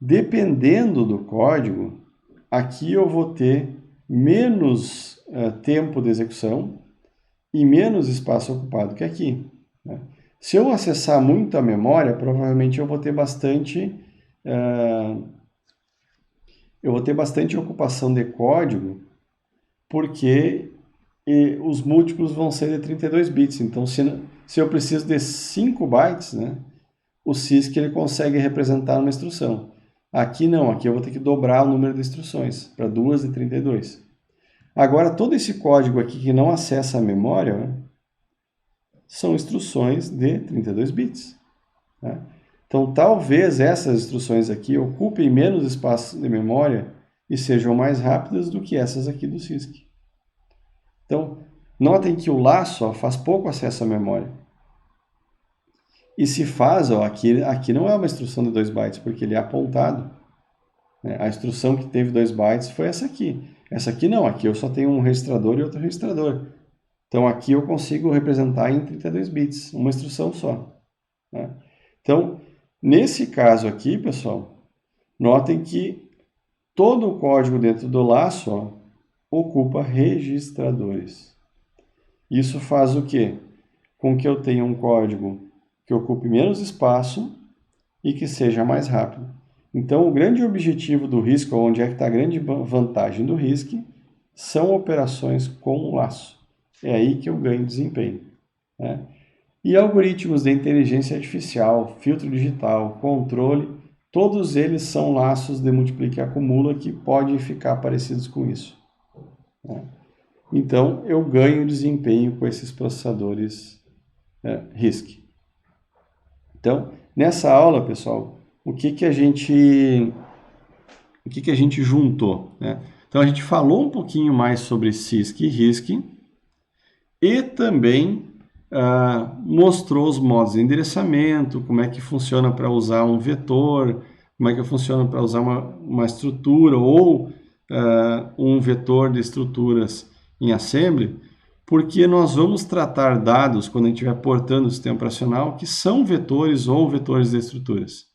dependendo do código, aqui eu vou ter menos tempo de execução e menos espaço ocupado que aqui. Né? Se eu acessar muito a memória, provavelmente eu vou ter bastante ocupação de código, porque os múltiplos vão ser de 32 bits. Então, se eu preciso de 5 bytes, né, o CISC ele consegue representar uma instrução. Aqui não, aqui eu vou ter que dobrar o número de instruções para 2 de 32. Agora, todo esse código aqui que não acessa a memória, né, são instruções de 32 bits. Né? Então, talvez essas instruções aqui ocupem menos espaço de memória e sejam mais rápidas do que essas aqui do CISC. Então, notem que o laço faz pouco acesso à memória. E se faz, aqui não é uma instrução de 2 bytes, porque ele é apontado. Né? A instrução que teve 2 bytes foi essa aqui. Essa aqui não, aqui eu só tenho um registrador e outro registrador. Então, aqui eu consigo representar em 32 bits, uma instrução só. Né? Então, nesse caso aqui, pessoal, notem que todo o código dentro do laço ocupa registradores. Isso faz o quê? Com que eu tenha um código que ocupe menos espaço e que seja mais rápido. Então, o grande objetivo do RISC, ou onde é que está a grande vantagem do RISC, são operações com laço. É aí que eu ganho desempenho, né? E algoritmos de inteligência artificial, filtro digital, controle, todos eles são laços de multiplica e acumula que podem ficar parecidos com isso, né? Então, eu ganho desempenho com esses processadores RISC. Então, nessa aula, pessoal, o que a gente juntou, né? Então, a gente falou um pouquinho mais sobre CISC e RISC e também mostrou os modos de endereçamento, como é que funciona para usar um vetor, como é que funciona para usar uma estrutura ou um vetor de estruturas em assembly, porque nós vamos tratar dados, quando a gente estiver portando o sistema operacional, que são vetores ou vetores de estruturas.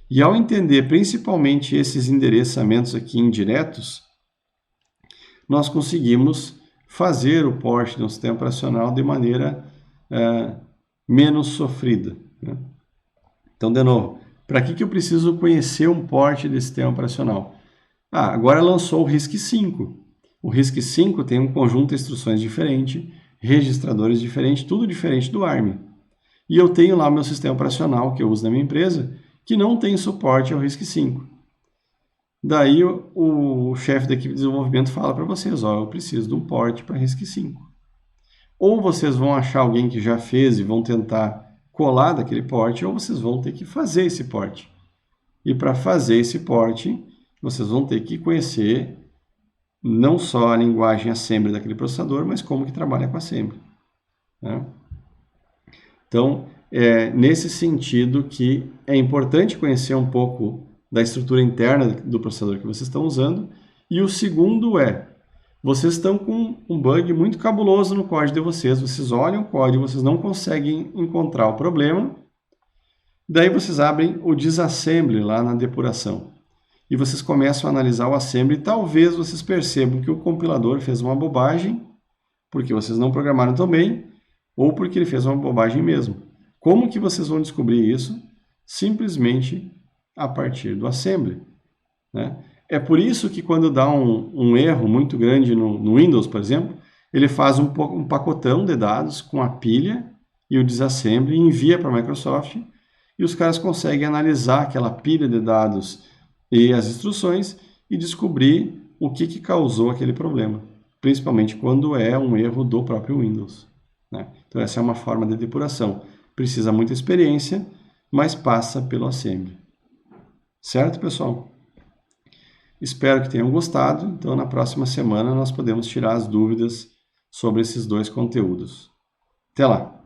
E ao entender principalmente esses endereçamentos aqui indiretos, nós conseguimos fazer o port de um sistema operacional de maneira menos sofrida, né? Então, de novo, para que eu preciso conhecer um port de sistema operacional? Agora lançou o RISC-V. O RISC-V tem um conjunto de instruções diferente, registradores diferentes, tudo diferente do ARM. E eu tenho lá o meu sistema operacional que eu uso na minha empresa, que não tem suporte ao RISC-V. Daí o chefe da equipe de desenvolvimento fala para vocês, eu preciso de um port para RISC-V. Ou vocês vão achar alguém que já fez e vão tentar colar daquele port, ou vocês vão ter que fazer esse port. E para fazer esse port, vocês vão ter que conhecer não só a linguagem assembly daquele processador, mas como que trabalha com assembly, né? Então, é nesse sentido que é importante conhecer um pouco da estrutura interna do processador que vocês estão usando. E o segundo vocês estão com um bug muito cabuloso no código de vocês. Vocês olham o código, vocês não conseguem encontrar o problema. Daí vocês abrem o disassembly lá na depuração. E vocês começam a analisar o assembly. E talvez vocês percebam que o compilador fez uma bobagem, porque vocês não programaram tão bem, ou porque ele fez uma bobagem mesmo. Como que vocês vão descobrir isso? Simplesmente a partir do assembly, né? É por isso que quando dá um erro muito grande no Windows, por exemplo, ele faz um pacotão de dados com a pilha e o disassembly e envia para a Microsoft, e os caras conseguem analisar aquela pilha de dados e as instruções e descobrir o que causou aquele problema, principalmente quando é um erro do próprio Windows, né? Então essa é uma forma de depuração. Precisa muita experiência, mas passa pelo assembly. Certo, pessoal? Espero que tenham gostado. Então, na próxima semana, nós podemos tirar as dúvidas sobre esses dois conteúdos. Até lá!